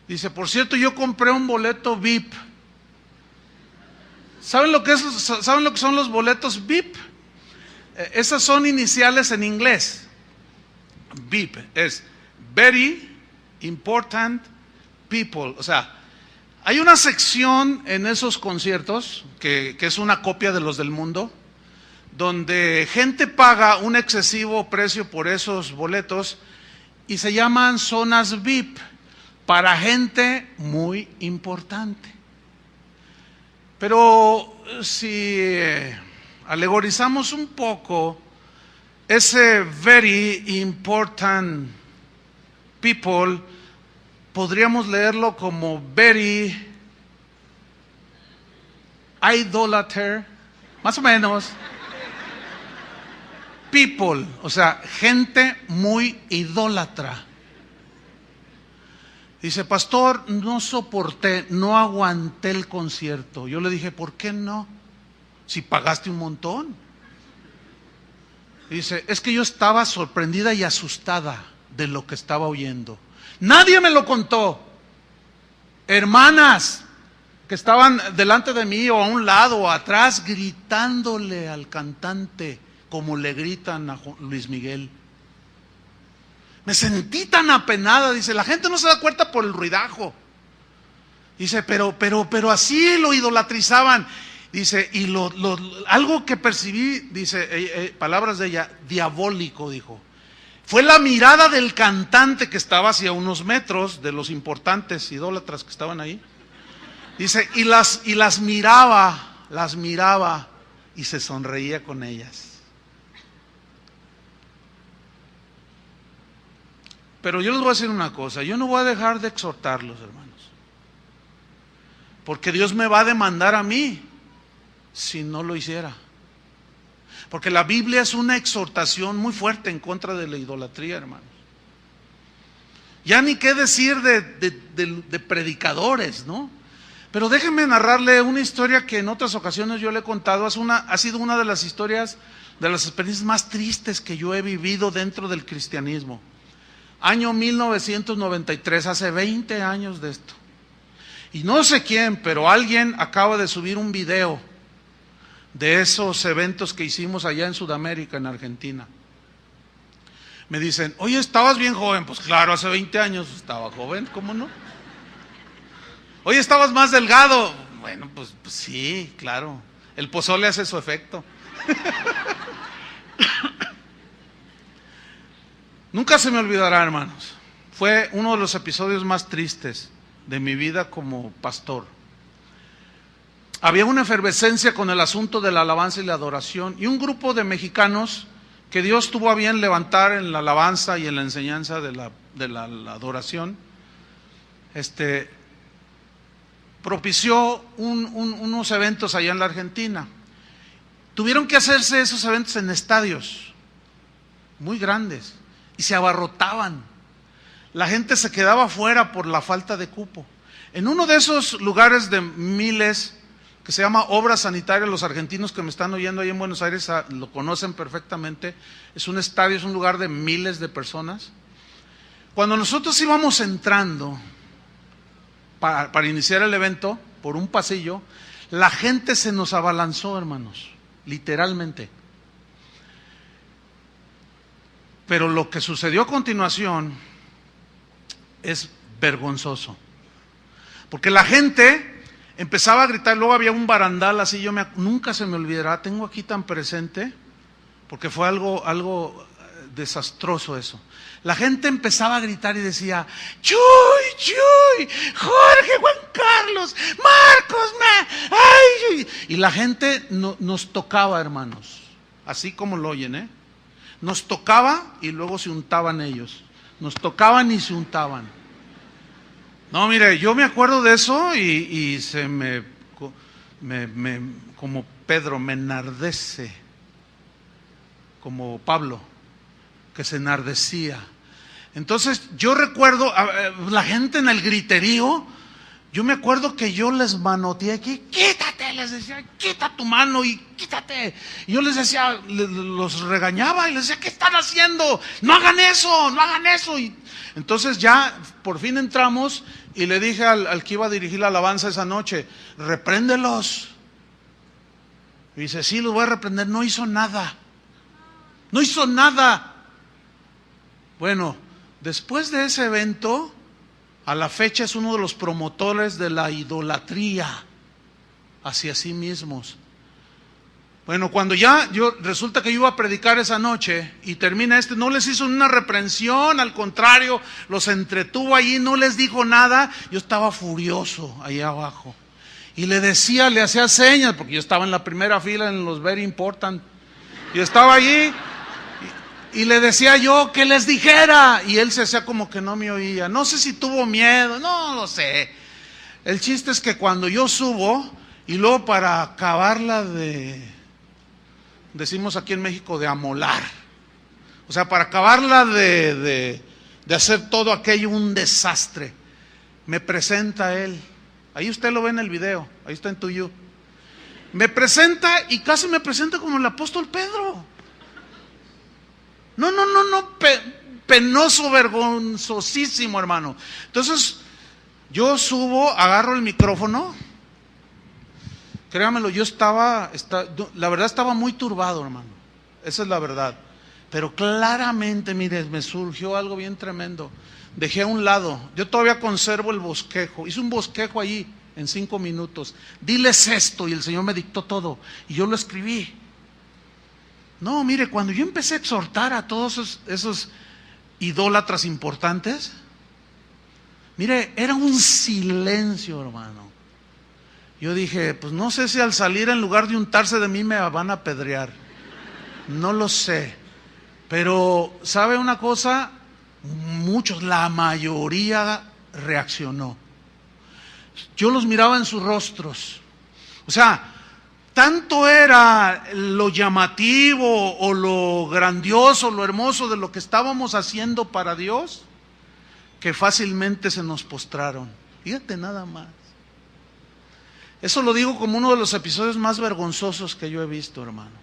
A: Dice, por cierto, yo compré un boleto VIP. ¿Saben lo que son los boletos VIP? Esas son iniciales en inglés. VIP es Very Important People. O sea, hay una sección en esos conciertos que es una copia de los del mundo, donde gente paga un excesivo precio por esos boletos y se llaman zonas VIP para gente muy importante. Pero si alegorizamos un poco ese very important people, podríamos leerlo como very idolater, más o menos. People, o sea, gente muy idólatra. Dice, pastor, no soporté, no aguanté el concierto. Yo le dije, ¿por qué no? Si pagaste un montón. Dice, es que yo estaba sorprendida y asustada de lo que estaba oyendo. Nadie me lo contó. Hermanas que estaban delante de mí o a un lado o atrás gritándole al cantante como le gritan a Luis Miguel. Me sentí tan apenada, dice, la gente no se da cuenta por el ruidajo. Dice, pero así lo idolatrizaban. Dice, y algo que percibí, dice, palabras de ella, diabólico, dijo. Fue la mirada del cantante que estaba hacia unos metros de los importantes idólatras que estaban ahí. Dice, y las miraba y se sonreía con ellas. Pero yo les voy a decir una cosa, yo no voy a dejar de exhortarlos, hermanos, porque Dios me va a demandar a mí si no lo hiciera. Porque la Biblia es una exhortación muy fuerte en contra de la idolatría, hermanos. Ya ni qué decir de predicadores, ¿no? Pero déjenme narrarle una historia que en otras ocasiones yo le he contado. Ha sido una de las historias, de las experiencias más tristes que yo he vivido dentro del cristianismo. Año 1993, hace 20 años de esto. Y no sé quién, pero alguien acaba de subir un video de esos eventos que hicimos allá en Sudamérica, en Argentina. Me dicen, oye, estabas bien joven. Pues claro, hace 20 años estaba joven, ¿cómo no? Oye, estabas más delgado. Bueno, pues sí, claro. El pozole hace su efecto. Nunca se me olvidará, hermanos. Fue uno de los episodios más tristes de mi vida como pastor. Había una efervescencia con el asunto de la alabanza y la adoración, y un grupo de mexicanos que Dios tuvo a bien levantar en la alabanza y en la enseñanza de la adoración, propició unos eventos allá en la Argentina. Tuvieron que hacerse esos eventos en estadios muy grandes y se abarrotaban. La gente se quedaba fuera por la falta de cupo. En uno de esos lugares de miles, que se llama Obras Sanitarias, los argentinos que me están oyendo ahí en Buenos Aires lo conocen perfectamente. Es un estadio, es un lugar de miles de personas. Cuando nosotros íbamos entrando para iniciar el evento por un pasillo, la gente se nos abalanzó, hermanos, literalmente. Pero lo que sucedió a continuación es vergonzoso, porque la gente empezaba a gritar. Luego había un barandal así, nunca se me olvidará, tengo aquí tan presente, porque fue algo desastroso eso. La gente empezaba a gritar y decía: Chuy, Chuy, Jorge, Juan Carlos, Marcos, ay. Y la gente nos tocaba, hermanos, así como lo oyen, nos tocaba y luego se untaban ellos. Nos tocaban y se untaban. No, mire, yo me acuerdo de eso y se me como Pedro, me enardece, como Pablo, que se enardecía. Entonces yo recuerdo la gente en el griterío. Yo me acuerdo que yo les manoteé aquí: quítate, les decía, quita tu mano y quítate. Y yo les decía, los regañaba y les decía: ¿qué están haciendo? No hagan eso, no hagan eso. Y entonces ya por fin entramos y le dije al que iba a dirigir la alabanza esa noche: repréndelos. Y dice: sí, los voy a reprender. No hizo nada. No hizo nada. Bueno, después de ese evento, a la fecha es uno de los promotores de la idolatría hacia sí mismos. Bueno, cuando resulta que yo iba a predicar esa noche y termina no les hizo una reprensión, al contrario, los entretuvo allí, no les dijo nada. Yo estaba furioso ahí abajo y le hacía señas, porque yo estaba en la primera fila en los very important. Yo estaba allí y le decía yo que les dijera, y él se hacía como que no me oía. No sé si tuvo miedo, no lo sé. El chiste es que cuando yo subo, y luego para acabarla decimos aquí en México, de amolar, o sea, para acabarla de hacer todo aquello un desastre, me presenta él. Ahí usted lo ve en el video, ahí está en tuyo. Me presenta y casi me presenta como el apóstol Pedro. No, penoso, vergonzosísimo, hermano. Entonces, yo subo, agarro el micrófono. Créamelo, la verdad estaba muy turbado, hermano. Esa es la verdad. Pero claramente, mire, me surgió algo bien tremendo. Dejé a un lado, yo todavía conservo el bosquejo. Hice un bosquejo allí en 5 minutos. Diles esto, y el Señor me dictó todo. Y yo lo escribí. No, mire, cuando yo empecé a exhortar a todos esos idólatras importantes, mire, era un silencio, hermano. Yo dije: pues no sé si al salir, en lugar de untarse de mí, me van a apedrear. No lo sé. Pero, ¿sabe una cosa? La mayoría reaccionó. Yo los miraba en sus rostros. O sea, tanto era lo llamativo o lo grandioso, lo hermoso de lo que estábamos haciendo para Dios, que fácilmente se nos postraron. Fíjate nada más. Eso lo digo como uno de los episodios más vergonzosos que yo he visto, hermano.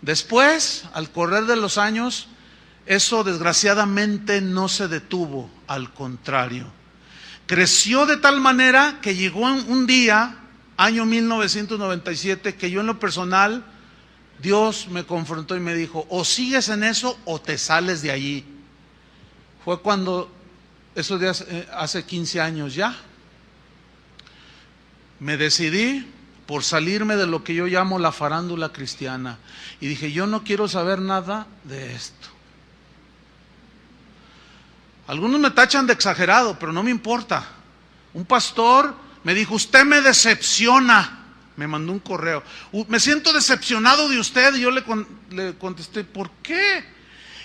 A: Después, al correr de los años, eso desgraciadamente no se detuvo, al contrario. Creció de tal manera que llegó un día, año 1997, que yo en lo personal, Dios me confrontó y me dijo: o sigues en eso o te sales de allí. Fue cuando, esos días, hace 15 años ya. me decidí por salirme de lo que yo llamo la farándula cristiana. Y dije, yo no quiero saber nada de esto. Algunos me tachan de exagerado, pero no me importa. Un pastor me dijo, usted me decepciona. Me mandó un correo. Me siento decepcionado de usted. Y yo le contesté, ¿por qué?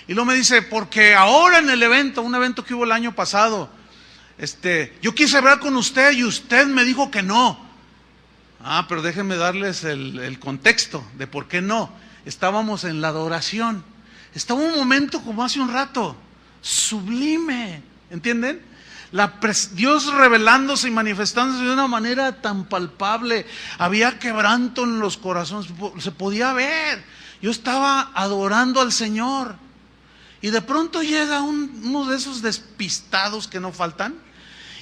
A: Y luego me dice, porque ahora en el evento, un evento que hubo el año pasado, yo quise hablar con usted y usted me dijo que no. Ah, pero déjenme darles el contexto de por qué no. Estábamos en la adoración. Estaba un momento como hace un rato, sublime, ¿entienden? Dios revelándose y manifestándose de una manera tan palpable. Había quebranto en los corazones, se podía ver. Yo estaba adorando al Señor. Y de pronto llega uno de esos despistados que no faltan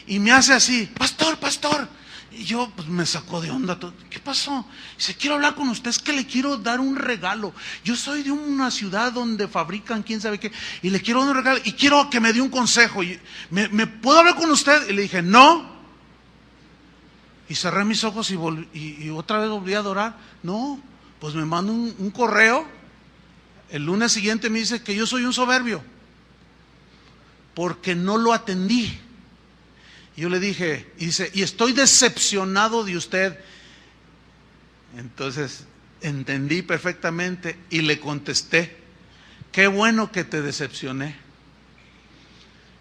A: y me hace así, pastor, pastor. Y yo pues me sacó de onda. ¿Qué pasó? Dice, quiero hablar con usted, es que le quiero dar un regalo. Yo soy de una ciudad donde fabrican quién sabe qué, y le quiero dar un regalo y quiero que me dé un consejo. ¿Me puedo hablar con usted? Y le dije, no. Y cerré mis ojos y otra vez volví a adorar. No, pues me manda un correo. El lunes siguiente me dice que yo soy un soberbio porque no lo atendí. Y yo le dije, y dice, y estoy decepcionado de usted. Entonces entendí perfectamente y le contesté, qué bueno que te decepcioné.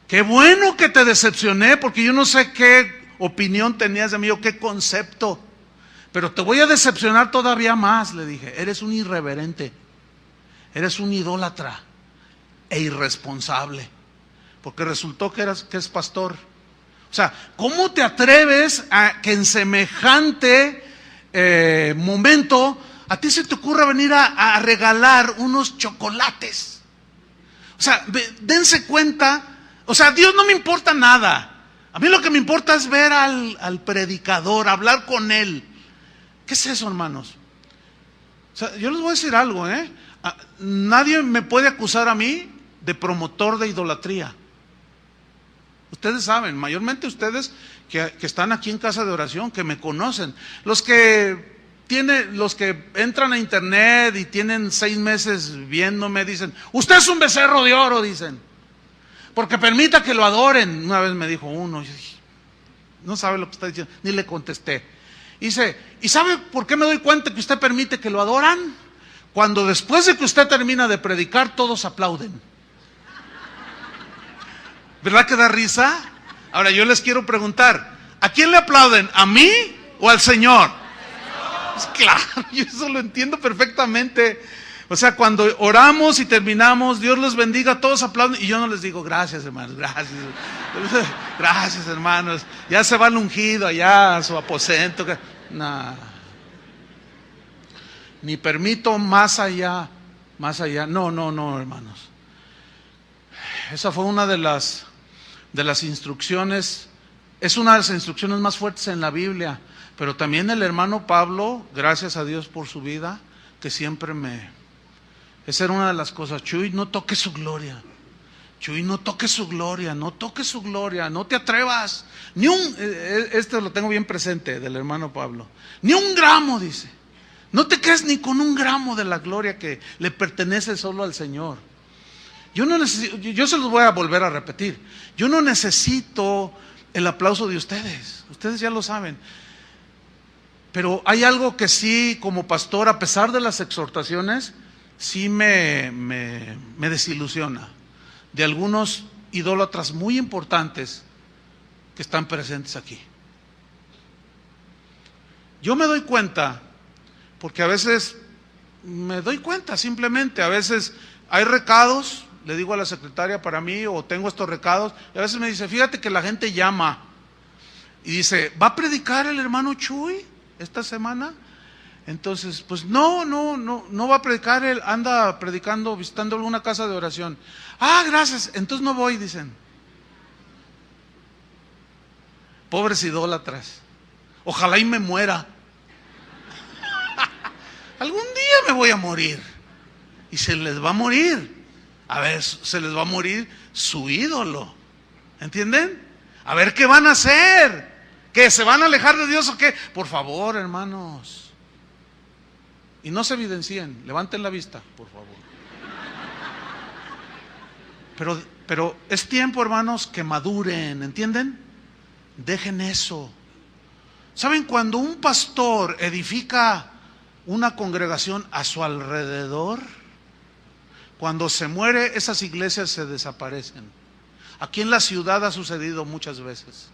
A: Qué bueno que te decepcioné, porque yo no sé qué opinión tenías de mí o qué concepto, pero te voy a decepcionar todavía más, le dije. Eres un irreverente, eres un idólatra e irresponsable, porque resultó que es pastor. O sea, ¿cómo te atreves a que en semejante momento a ti se te ocurra venir a regalar unos chocolates? O sea, dense cuenta. O sea, Dios no me importa nada. A mí lo que me importa es ver al predicador, hablar con él. ¿Qué es eso, hermanos? O sea, yo les voy a decir algo, nadie me puede acusar a mí de promotor de idolatría. Ustedes saben, mayormente ustedes que están aquí en casa de oración, que me conocen, los que entran a internet y tienen 6 meses viéndome, dicen, usted es un becerro de oro, dicen, porque permita que lo adoren. Una vez me dijo uno, yo dije, no sabe lo que está diciendo, ni le contesté. Dice, ¿y sabe por qué me doy cuenta que usted permite que lo adoran? Cuando después de que usted termina de predicar, todos aplauden. ¿Verdad que da risa? Ahora yo les quiero preguntar, ¿a quién le aplauden? ¿A mí o al Señor? Pues claro, yo eso lo entiendo perfectamente. O sea, cuando oramos y terminamos, Dios los bendiga, todos aplauden y yo no les digo, gracias hermanos, gracias. Gracias hermanos, ya se va el ungido allá a su aposento. No. Ni permito más allá. No, hermanos. Esa fue una de las instrucciones, es una de las instrucciones más fuertes en la Biblia, pero también el hermano Pablo, gracias a Dios por su vida, que siempre esa era una de las cosas, Chuy, no toques su gloria, Chuy, no toques su gloria, no te atrevas, lo tengo bien presente del hermano Pablo, ni un gramo, dice, no te quedes ni con un gramo de la gloria que le pertenece solo al Señor. Yo se los voy a volver a repetir. Yo no necesito el aplauso de ustedes. Ustedes ya lo saben. Pero hay algo que sí, como pastor, a pesar de las exhortaciones, sí me desilusiona. De algunos idólatras muy importantes que están presentes aquí. Yo me doy cuenta, porque a veces me doy cuenta simplemente, a veces hay recados. Le digo a la secretaria para mí, o tengo estos recados, y a veces me dice, fíjate que la gente llama, y dice, ¿va a predicar el hermano Chuy esta semana? Entonces, pues no va a predicar, él anda predicando, visitando alguna casa de oración. Ah, gracias, entonces no voy, dicen. Pobres idólatras, ojalá y me muera. Algún día me voy a morir, y se les va a morir. A ver, se les va a morir su ídolo. ¿Entienden? A ver qué van a hacer. ¿Que se van a alejar de Dios o qué? Por favor, hermanos. Y no se evidencien, levanten la vista, por favor. Pero es tiempo, hermanos, que maduren, ¿entienden? Dejen eso. ¿Saben? Cuando un pastor edifica una congregación a su alrededor, cuando se muere, esas iglesias se desaparecen. Aquí en la ciudad ha sucedido muchas veces.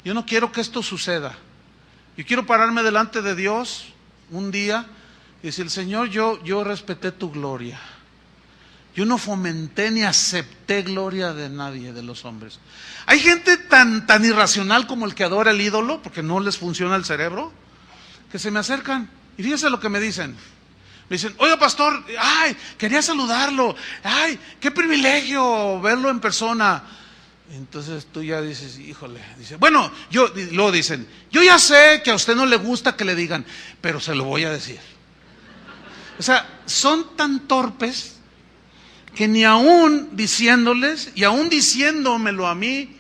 A: Yo no quiero que esto suceda. Yo quiero pararme delante de Dios un día y decir: Señor, yo respeté tu gloria. Yo no fomenté ni acepté gloria de nadie, de los hombres. Hay gente tan irracional como el que adora el ídolo, porque no les funciona el cerebro, que se me acercan y fíjense lo que me dicen. Me dicen: oiga, pastor, ay, quería saludarlo, ay, qué privilegio verlo en persona. Entonces tú ya dices: híjole, dice, bueno, luego dicen: yo ya sé que a usted no le gusta que le digan, pero se lo voy a decir. O sea, son tan torpes que ni aún diciéndoles, y aún diciéndomelo a mí,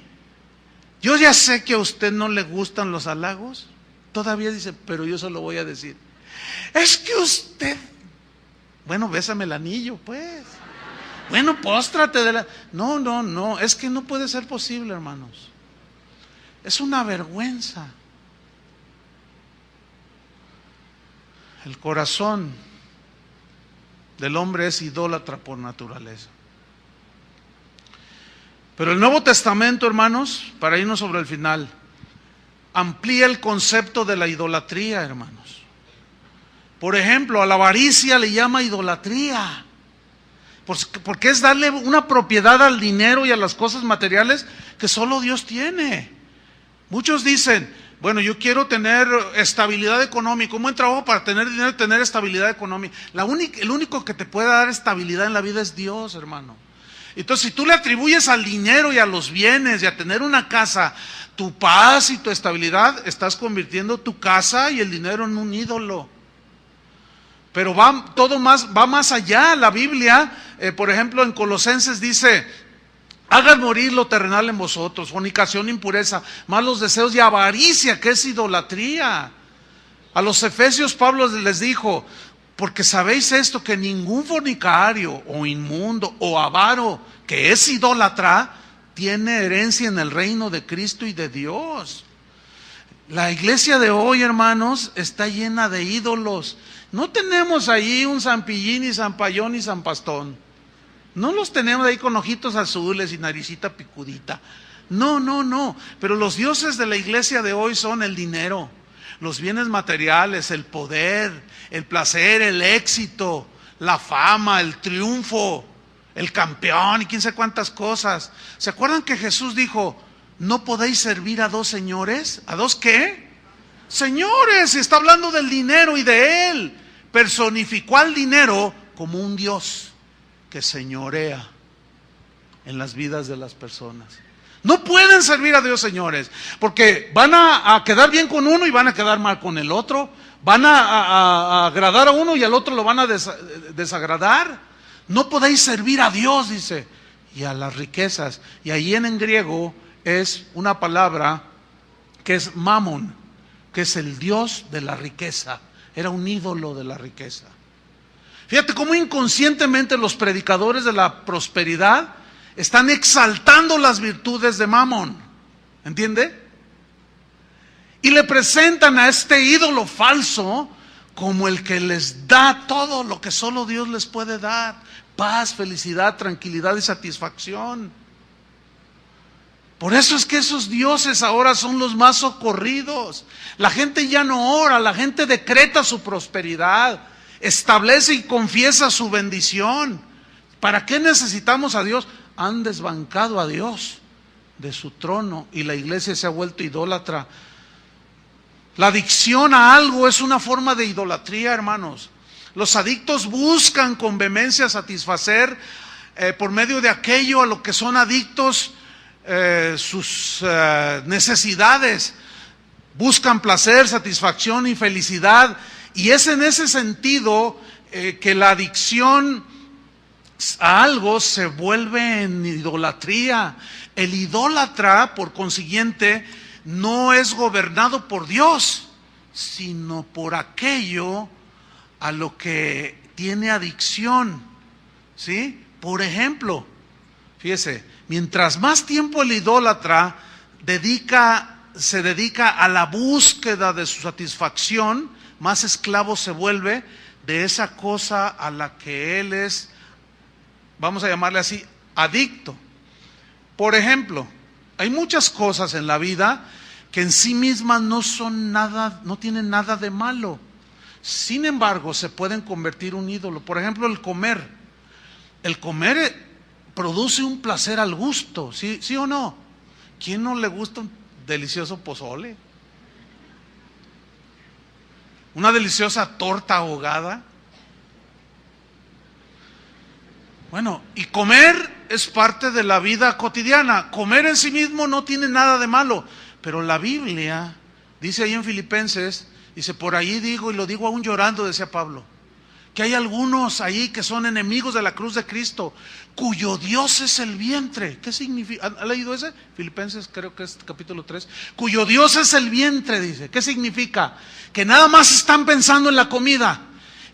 A: yo ya sé que a usted no le gustan los halagos, todavía dice, pero yo se lo voy a decir. Es que usted, bueno, bésame el anillo, pues. Bueno, póstrate de la... No, es que no puede ser posible, hermanos. Es una vergüenza. El corazón del hombre es idólatra por naturaleza. Pero el Nuevo Testamento, hermanos, para irnos sobre el final, amplía el concepto de la idolatría, hermanos. Por ejemplo, a la avaricia le llama idolatría, porque es darle una propiedad al dinero y a las cosas materiales que solo Dios tiene. Muchos dicen: bueno, yo quiero tener estabilidad económica, un buen trabajo para tener dinero y tener estabilidad económica. El único que te puede dar estabilidad en la vida es Dios, hermano. Entonces, si tú le atribuyes al dinero y a los bienes y a tener una casa tu paz y tu estabilidad, estás convirtiendo tu casa y el dinero en un ídolo. Pero va más allá. La Biblia, por ejemplo, en Colosenses dice: hagan morir lo terrenal en vosotros, fornicación, impureza, malos deseos y avaricia, que es idolatría. A los Efesios Pablo les dijo: porque sabéis esto, que ningún fornicario o inmundo o avaro, que es idólatra, tiene herencia en el reino de Cristo y de Dios. La iglesia de hoy, hermanos, está llena de ídolos. No tenemos ahí un San Pillín y San Payón y San Pastón. No los tenemos ahí con ojitos azules y naricita picudita. No. Pero los dioses de la iglesia de hoy son el dinero, los bienes materiales, el poder, el placer, el éxito, la fama, el triunfo, el campeón y quién sabe cuántas cosas. ¿Se acuerdan que Jesús dijo: no podéis servir a dos señores? ¿A dos qué? Señores. Está hablando del dinero y de él. Personificó al dinero como un Dios que señorea en las vidas de las personas. No pueden servir a Dios, señores, porque van a quedar bien con uno y van a quedar mal con el otro. Van a agradar a uno y al otro lo van a desagradar. No podéis servir a Dios, dice, y a las riquezas. Y ahí en griego es una palabra que es mamón, que es el Dios de la riqueza. Era un ídolo de la riqueza. Fíjate cómo inconscientemente los predicadores de la prosperidad están exaltando las virtudes de Mamón. ¿Entiende? Y le presentan a este ídolo falso como el que les da todo lo que solo Dios les puede dar: paz, felicidad, tranquilidad y satisfacción. Por eso es que esos dioses ahora son los más socorridos. La gente ya no ora, la gente decreta su prosperidad, establece y confiesa su bendición. ¿Para qué necesitamos a Dios? Han desbancado a Dios de su trono y la iglesia se ha vuelto idólatra. La adicción a algo es una forma de idolatría, hermanos. Los adictos buscan con vehemencia satisfacer por medio de aquello a lo que son adictos sus necesidades. Buscan placer, satisfacción y felicidad. Y es en ese sentido que la adicción a algo se vuelve en idolatría. El idólatra, por consiguiente, no es gobernado por Dios, sino por aquello a lo que tiene adicción, ¿sí? Por ejemplo, fíjese, mientras más tiempo el idólatra se dedica a la búsqueda de su satisfacción, más esclavo se vuelve de esa cosa a la que él es, vamos a llamarle así, adicto. Por ejemplo, hay muchas cosas en la vida que en sí mismas no son nada, no tienen nada de malo. Sin embargo, se pueden convertir en un ídolo. Por ejemplo, el comer. El comer produce un placer al gusto, ¿sí o no? ¿Quién no le gusta un delicioso pozole? Una deliciosa torta ahogada. Bueno, y comer es parte de la vida cotidiana. Comer en sí mismo no tiene nada de malo. Pero la Biblia dice ahí en Filipenses, dice, por ahí digo, y lo digo aún llorando, decía Pablo, que hay algunos ahí que son enemigos de la cruz de Cristo, cuyo Dios es el vientre. ¿Qué significa? ¿Ha leído ese? Filipenses, creo que es capítulo 3. Cuyo Dios es el vientre, dice. ¿Qué significa? Que nada más están pensando en la comida.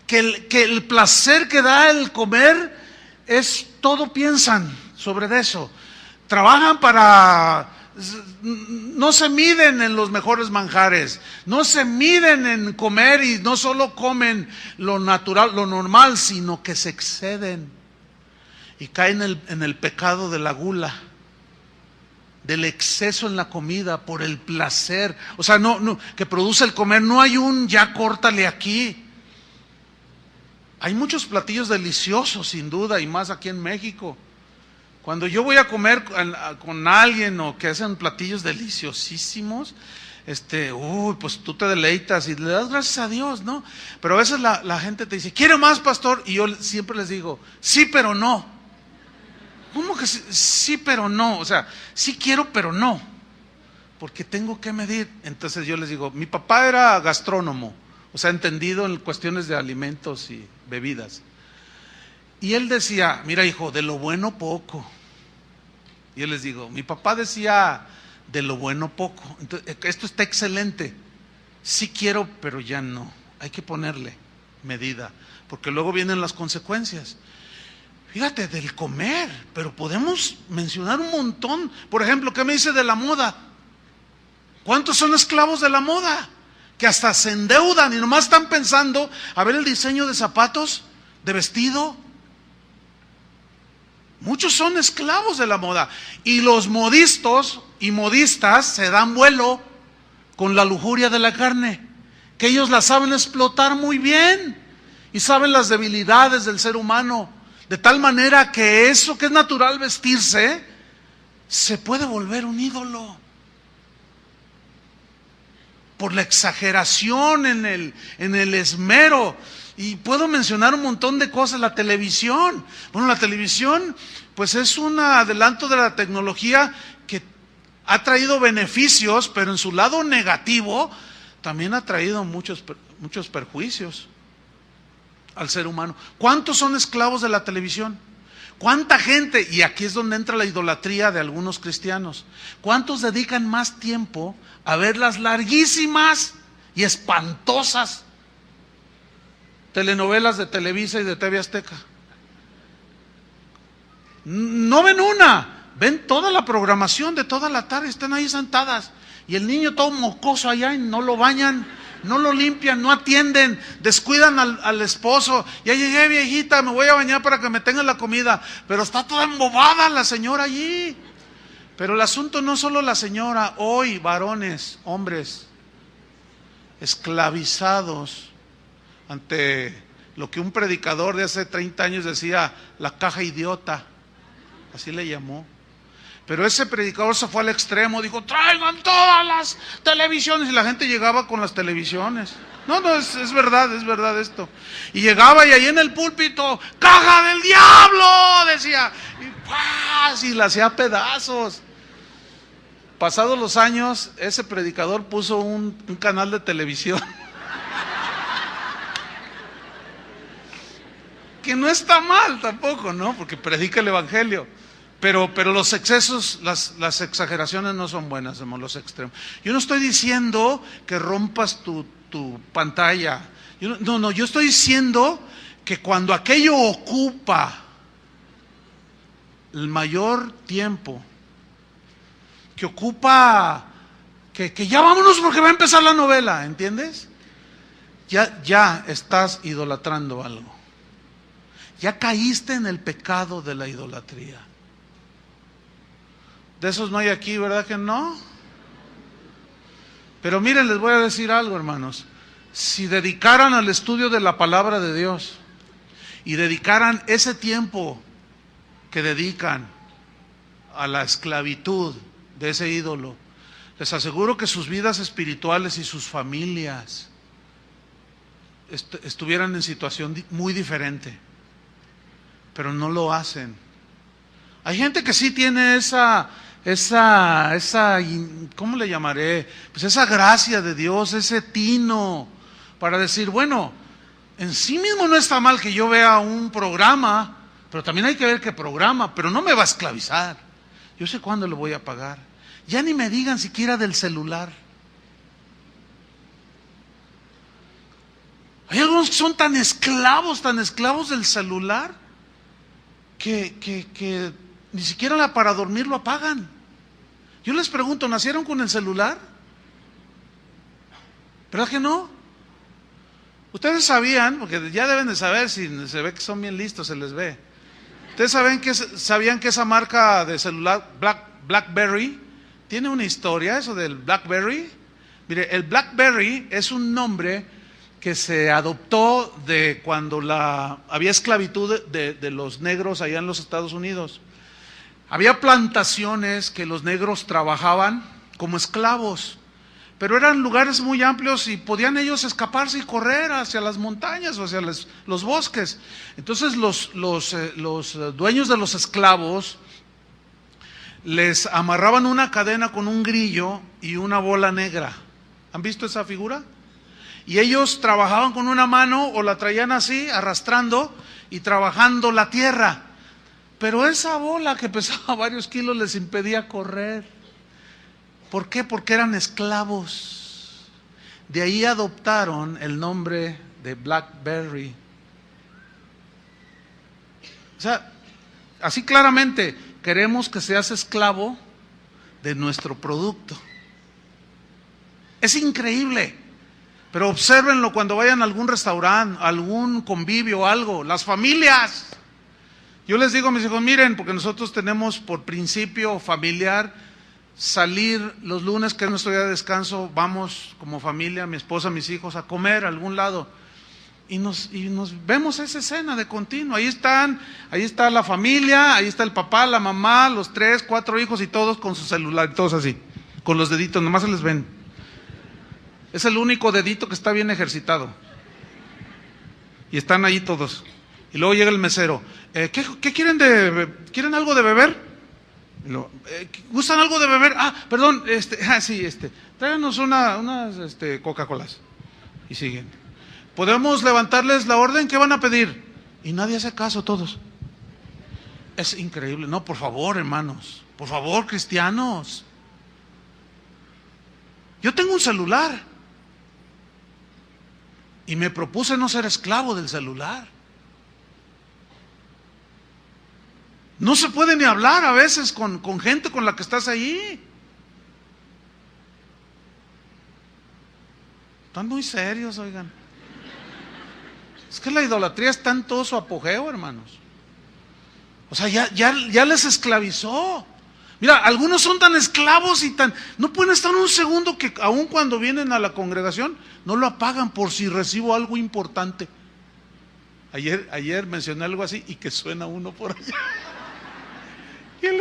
A: Que el placer que da el comer es, todo piensan sobre eso. Trabajan para... No se miden en los mejores manjares, no se miden en comer y no solo comen lo natural, lo normal, sino que se exceden y caen en el pecado de la gula, del exceso en la comida por el placer, o sea, no que produce el comer. No hay un ya córtale aquí. Hay muchos platillos deliciosos sin duda, y más aquí en México. Cuando yo voy a comer con alguien o que hacen platillos deliciosísimos, pues tú te deleitas y le das gracias a Dios, ¿no? Pero a veces la gente te dice, ¿quiere más, pastor? Y yo siempre les digo, sí, pero no. ¿Cómo que sí, pero no? O sea, sí quiero, pero no. Porque tengo que medir. Entonces yo les digo, mi papá era gastrónomo, o sea, entendido en cuestiones de alimentos y bebidas. Y él decía, mira hijo, de lo bueno poco. Y yo les digo, mi papá decía, de lo bueno poco. Entonces, esto está excelente. Sí quiero, pero ya no. Hay que ponerle medida, porque luego vienen las consecuencias. Fíjate, del comer, pero podemos mencionar un montón. Por ejemplo, ¿qué me dice de la moda? ¿Cuántos son esclavos de la moda? Que hasta se endeudan y nomás están pensando a ver el diseño de zapatos, de vestido. Muchos son esclavos de la moda. Y los modistas y modistas se dan vuelo con la lujuria de la carne, que ellos la saben explotar muy bien y saben las debilidades del ser humano, de tal manera que eso que es natural vestirse se puede volver un ídolo por la exageración en el esmero. Y puedo mencionar un montón de cosas. La televisión. Bueno, la televisión pues es un adelanto de la tecnología que ha traído beneficios, pero en su lado negativo también ha traído muchos perjuicios al ser humano. ¿Cuántos son esclavos de la televisión? ¿Cuánta gente? Y aquí es donde entra la idolatría de algunos cristianos. ¿Cuántos dedican más tiempo a ver las larguísimas y espantosas telenovelas de Televisa y de TV Azteca? No ven una, ven toda la programación de toda la tarde, están ahí sentadas. Y el niño todo mocoso allá y no lo bañan, no lo limpian, no atienden, descuidan al esposo. Ya llegué, viejita, me voy a bañar para que me tenga la comida. Pero está toda embobada la señora allí. Pero el asunto no solo la señora, hoy varones, hombres, esclavizados ante lo que un predicador de hace 30 años decía, la caja idiota, así le llamó. Pero ese predicador se fue al extremo, dijo, traigan todas las televisiones, y la gente llegaba con las televisiones. No, es verdad esto. Y llegaba y ahí en el púlpito, ¡caja del diablo!, decía, y ¡paz!, y la hacía pedazos. Pasados los años, ese predicador puso un canal de televisión que no está mal tampoco, ¿no? Porque predica el evangelio. Pero los excesos, las exageraciones no son buenas, hermano, los extremos. Yo no estoy diciendo que rompas tu pantalla. Yo estoy diciendo que cuando aquello ocupa el mayor tiempo, que ocupa, que ya vámonos porque va a empezar la novela, ¿entiendes? Ya estás idolatrando algo. Ya caíste en el pecado de la idolatría. De esos no hay aquí, ¿verdad que no? Pero miren, les voy a decir algo, hermanos. Si dedicaran al estudio de la palabra de Dios y dedicaran ese tiempo que dedican a la esclavitud de ese ídolo, les aseguro que sus vidas espirituales y sus familias estuvieran en situación muy diferente. Pero no lo hacen. Hay gente que sí tiene esa, ¿cómo le llamaré? Pues esa gracia de Dios, ese tino para decir, bueno, en sí mismo no está mal que yo vea un programa, pero también hay que ver qué programa, pero no me va a esclavizar. Yo sé cuándo lo voy a pagar. Ya ni me digan siquiera del celular. Hay algunos que son tan esclavos del celular, que ni siquiera para dormir lo apagan. Yo les pregunto, ¿nacieron con el celular? ¿Verdad que no? Ustedes sabían, porque ya deben de saber, si se ve que son bien listos, se les ve. Ustedes sabían que esa marca de celular, BlackBerry, tiene una historia, eso del BlackBerry. Mire, el BlackBerry es un nombre que se adoptó de cuando había esclavitud de los negros allá en los Estados Unidos. Había plantaciones que los negros trabajaban como esclavos, pero eran lugares muy amplios y podían ellos escaparse y correr hacia las montañas o hacia los bosques. Entonces los dueños de los esclavos les amarraban una cadena con un grillo y una bola negra. ¿Han visto esa figura? Y ellos trabajaban con una mano o la traían así, arrastrando y trabajando la tierra. Pero esa bola que pesaba varios kilos les impedía correr. ¿Por qué? Porque eran esclavos. De ahí adoptaron el nombre de BlackBerry. O sea, así claramente, queremos que seas esclavo de nuestro producto. Es increíble. Pero obsérvenlo cuando vayan a algún restaurante, algún convivio, algo, las familias. Yo les digo a mis hijos, miren, porque nosotros tenemos por principio familiar salir los lunes, que es nuestro día de descanso, vamos como familia, mi esposa, mis hijos, a comer a algún lado. Y nos vemos esa escena de continuo. Ahí está la familia, ahí está el papá, la mamá, los 3, 4 hijos y todos con su celular, todos así, con los deditos, nomás se les ven. Es el único dedito que está bien ejercitado. Y están ahí todos. Y luego llega el mesero. ¿Qué quieren ¿quieren algo de beber? ¿Gustan algo de beber? Perdón, sí, tráiganos unas Coca-Colas. Y siguen. ¿Podemos levantarles la orden? ¿Qué van a pedir? Y nadie hace caso, todos. Es increíble. No, por favor, hermanos. Por favor, cristianos. Yo tengo un celular. Y me propuse no ser esclavo del celular. No se puede ni hablar a veces con gente con la que estás ahí. Están muy serios, oigan. Es que la idolatría está en todo su apogeo, hermanos. O sea, ya les esclavizó. Mira, algunos son tan esclavos y no pueden estar un segundo que aun cuando vienen a la congregación, no lo apagan por si recibo algo importante. Ayer mencioné algo así y que suena uno por allá. Y el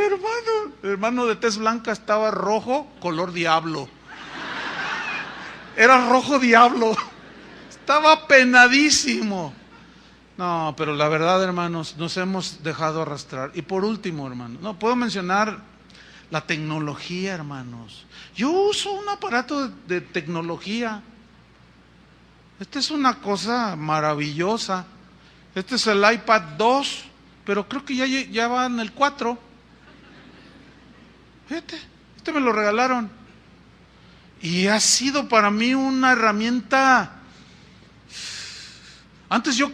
A: hermano de tez blanca estaba rojo, color diablo. Era rojo diablo. Estaba penadísimo. No, pero la verdad, hermanos, nos hemos dejado arrastrar. Y por último, hermanos, no puedo mencionar la tecnología, hermanos. Yo uso un aparato de tecnología. Esta es una cosa maravillosa. Este es el iPad 2, pero creo que ya va en el 4. Fíjate, este me lo regalaron. Y ha sido para mí una herramienta. Antes yo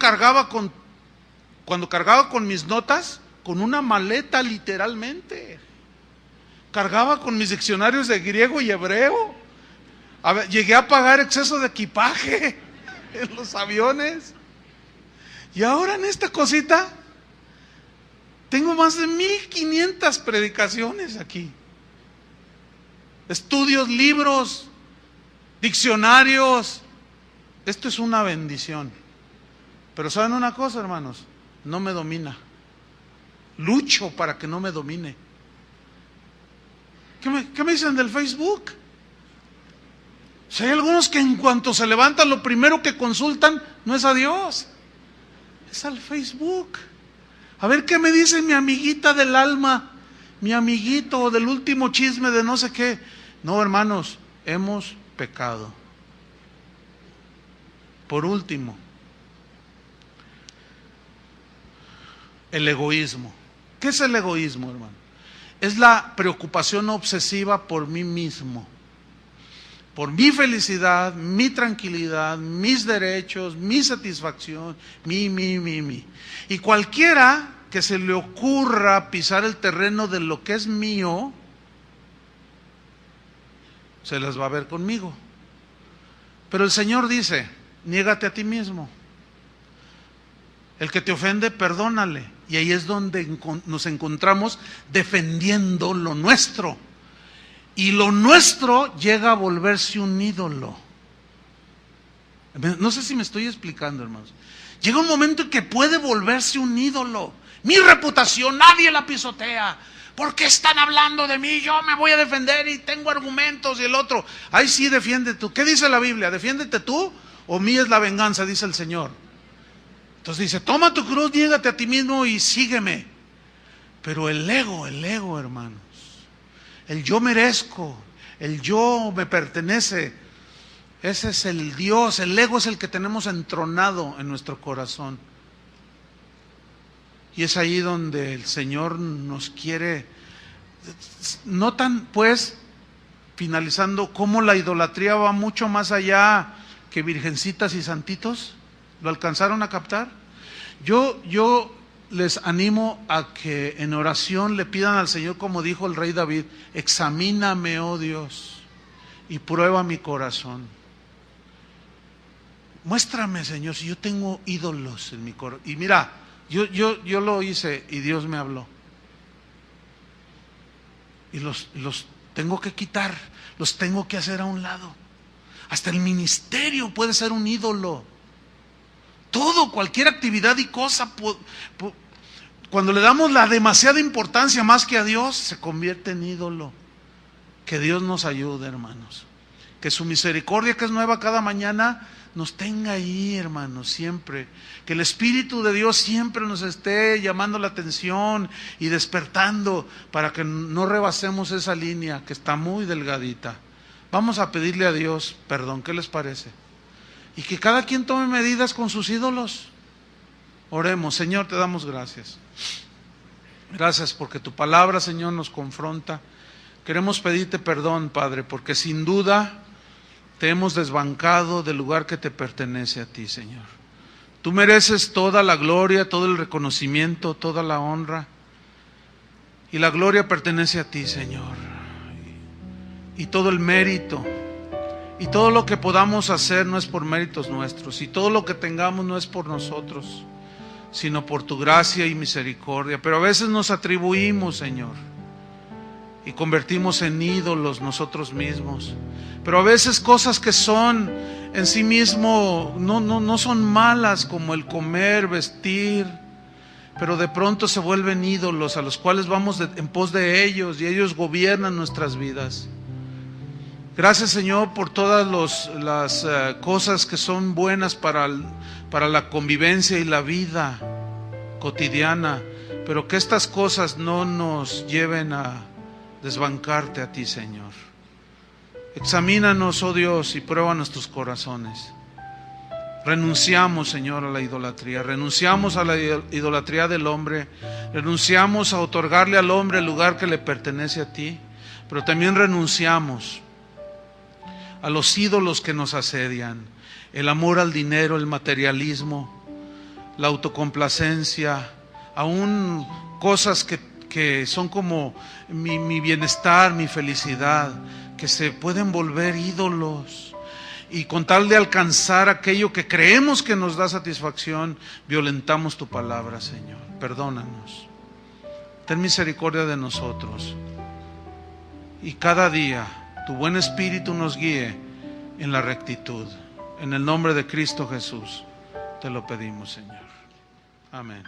A: cuando cargaba con mis notas, con una maleta literalmente. Cargaba con mis diccionarios de griego y hebreo. Llegué a pagar exceso de equipaje en los aviones. Y ahora en esta cosita tengo más de 1500 predicaciones aquí. Estudios, libros, diccionarios. Esto es una bendición. Pero ¿saben una cosa, hermanos? No me domina. Lucho para que no me domine. ¿Qué me dicen del Facebook? Si hay algunos que en cuanto se levantan, lo primero que consultan no es a Dios, es al Facebook. A ver qué me dice mi amiguita del alma, mi amiguito del último chisme de no sé qué. No, hermanos, hemos pecado. Por último, el egoísmo. ¿Qué es el egoísmo, hermano? Es la preocupación obsesiva por mí mismo, por mi felicidad, mi tranquilidad, mis derechos, mi satisfacción, mi. Y cualquiera que se le ocurra pisar el terreno de lo que es mío, se las va a ver conmigo. Pero el Señor dice, niégate a ti mismo. El que te ofende, perdónale. Y ahí es donde nos encontramos defendiendo lo nuestro. Y lo nuestro llega a volverse un ídolo. No sé si me estoy explicando, hermanos. Llega un momento en que puede volverse un ídolo. Mi reputación nadie la pisotea. ¿Por qué están hablando de mí? Yo me voy a defender y tengo argumentos. Y el otro, ay sí, defiende tú. ¿Qué dice la Biblia? ¿Defiéndete tú o mía es la venganza? Dice el Señor. Entonces dice, toma tu cruz, niégate a ti mismo y sígueme. Pero el ego, hermanos, el yo merezco, el yo me pertenece, ese es el Dios. El ego es el que tenemos entronado en nuestro corazón. Y es ahí donde el Señor nos quiere. Notan pues, finalizando, cómo la idolatría va mucho más allá que virgencitas y santitos. ¿Lo alcanzaron a captar? Yo les animo a que en oración le pidan al Señor, como dijo el rey David, examíname, oh Dios, y prueba mi corazón. Muéstrame, Señor, si yo tengo ídolos en mi corazón. Y mira, yo lo hice y Dios me habló. Y los tengo que quitar, los tengo que hacer a un lado. Hasta el ministerio puede ser un ídolo. Todo, cualquier actividad y cosa, cuando le damos la demasiada importancia más que a Dios, se convierte en ídolo. Que Dios nos ayude, hermanos. Que su misericordia, que es nueva cada mañana, nos tenga ahí, hermanos, siempre. Que el Espíritu de Dios siempre nos esté llamando la atención y despertando para que no rebasemos esa línea que está muy delgadita. Vamos a pedirle a Dios perdón, ¿qué les parece? Y que cada quien tome medidas con sus ídolos. Oremos. Señor, te damos gracias. Gracias porque tu palabra, Señor, nos confronta. Queremos pedirte perdón, Padre, porque sin duda te hemos desbancado del lugar que te pertenece a ti, Señor. Tú mereces toda la gloria, todo el reconocimiento, toda la honra. Y la gloria pertenece a ti, Señor. Y todo el mérito. Y todo lo que podamos hacer no es por méritos nuestros. Y todo lo que tengamos no es por nosotros, sino por tu gracia y misericordia. Pero a veces nos atribuimos, Señor, y convertimos en ídolos nosotros mismos. Pero a veces cosas que son en sí mismo no son malas, como el comer, vestir, pero de pronto se vuelven ídolos a los cuales vamos en pos de ellos y ellos gobiernan nuestras vidas. Gracias, Señor, por todas las cosas que son buenas para la convivencia y la vida cotidiana, pero que estas cosas no nos lleven a desbancarte a ti, Señor. Examínanos, oh Dios, y prueba nuestros corazones. Renunciamos, Señor, a la idolatría. Renunciamos a la idolatría del hombre. Renunciamos a otorgarle al hombre el lugar que le pertenece a ti. Pero también renunciamos a los ídolos que nos asedian. El amor al dinero, el materialismo, la autocomplacencia, aún cosas que son como mi bienestar, mi felicidad, que se pueden volver ídolos. Y con tal de alcanzar aquello que creemos que nos da satisfacción, violentamos tu palabra, Señor. Perdónanos. Ten misericordia de nosotros. Y cada día tu buen espíritu nos guíe en la rectitud. En el nombre de Cristo Jesús te lo pedimos, Señor. Amén.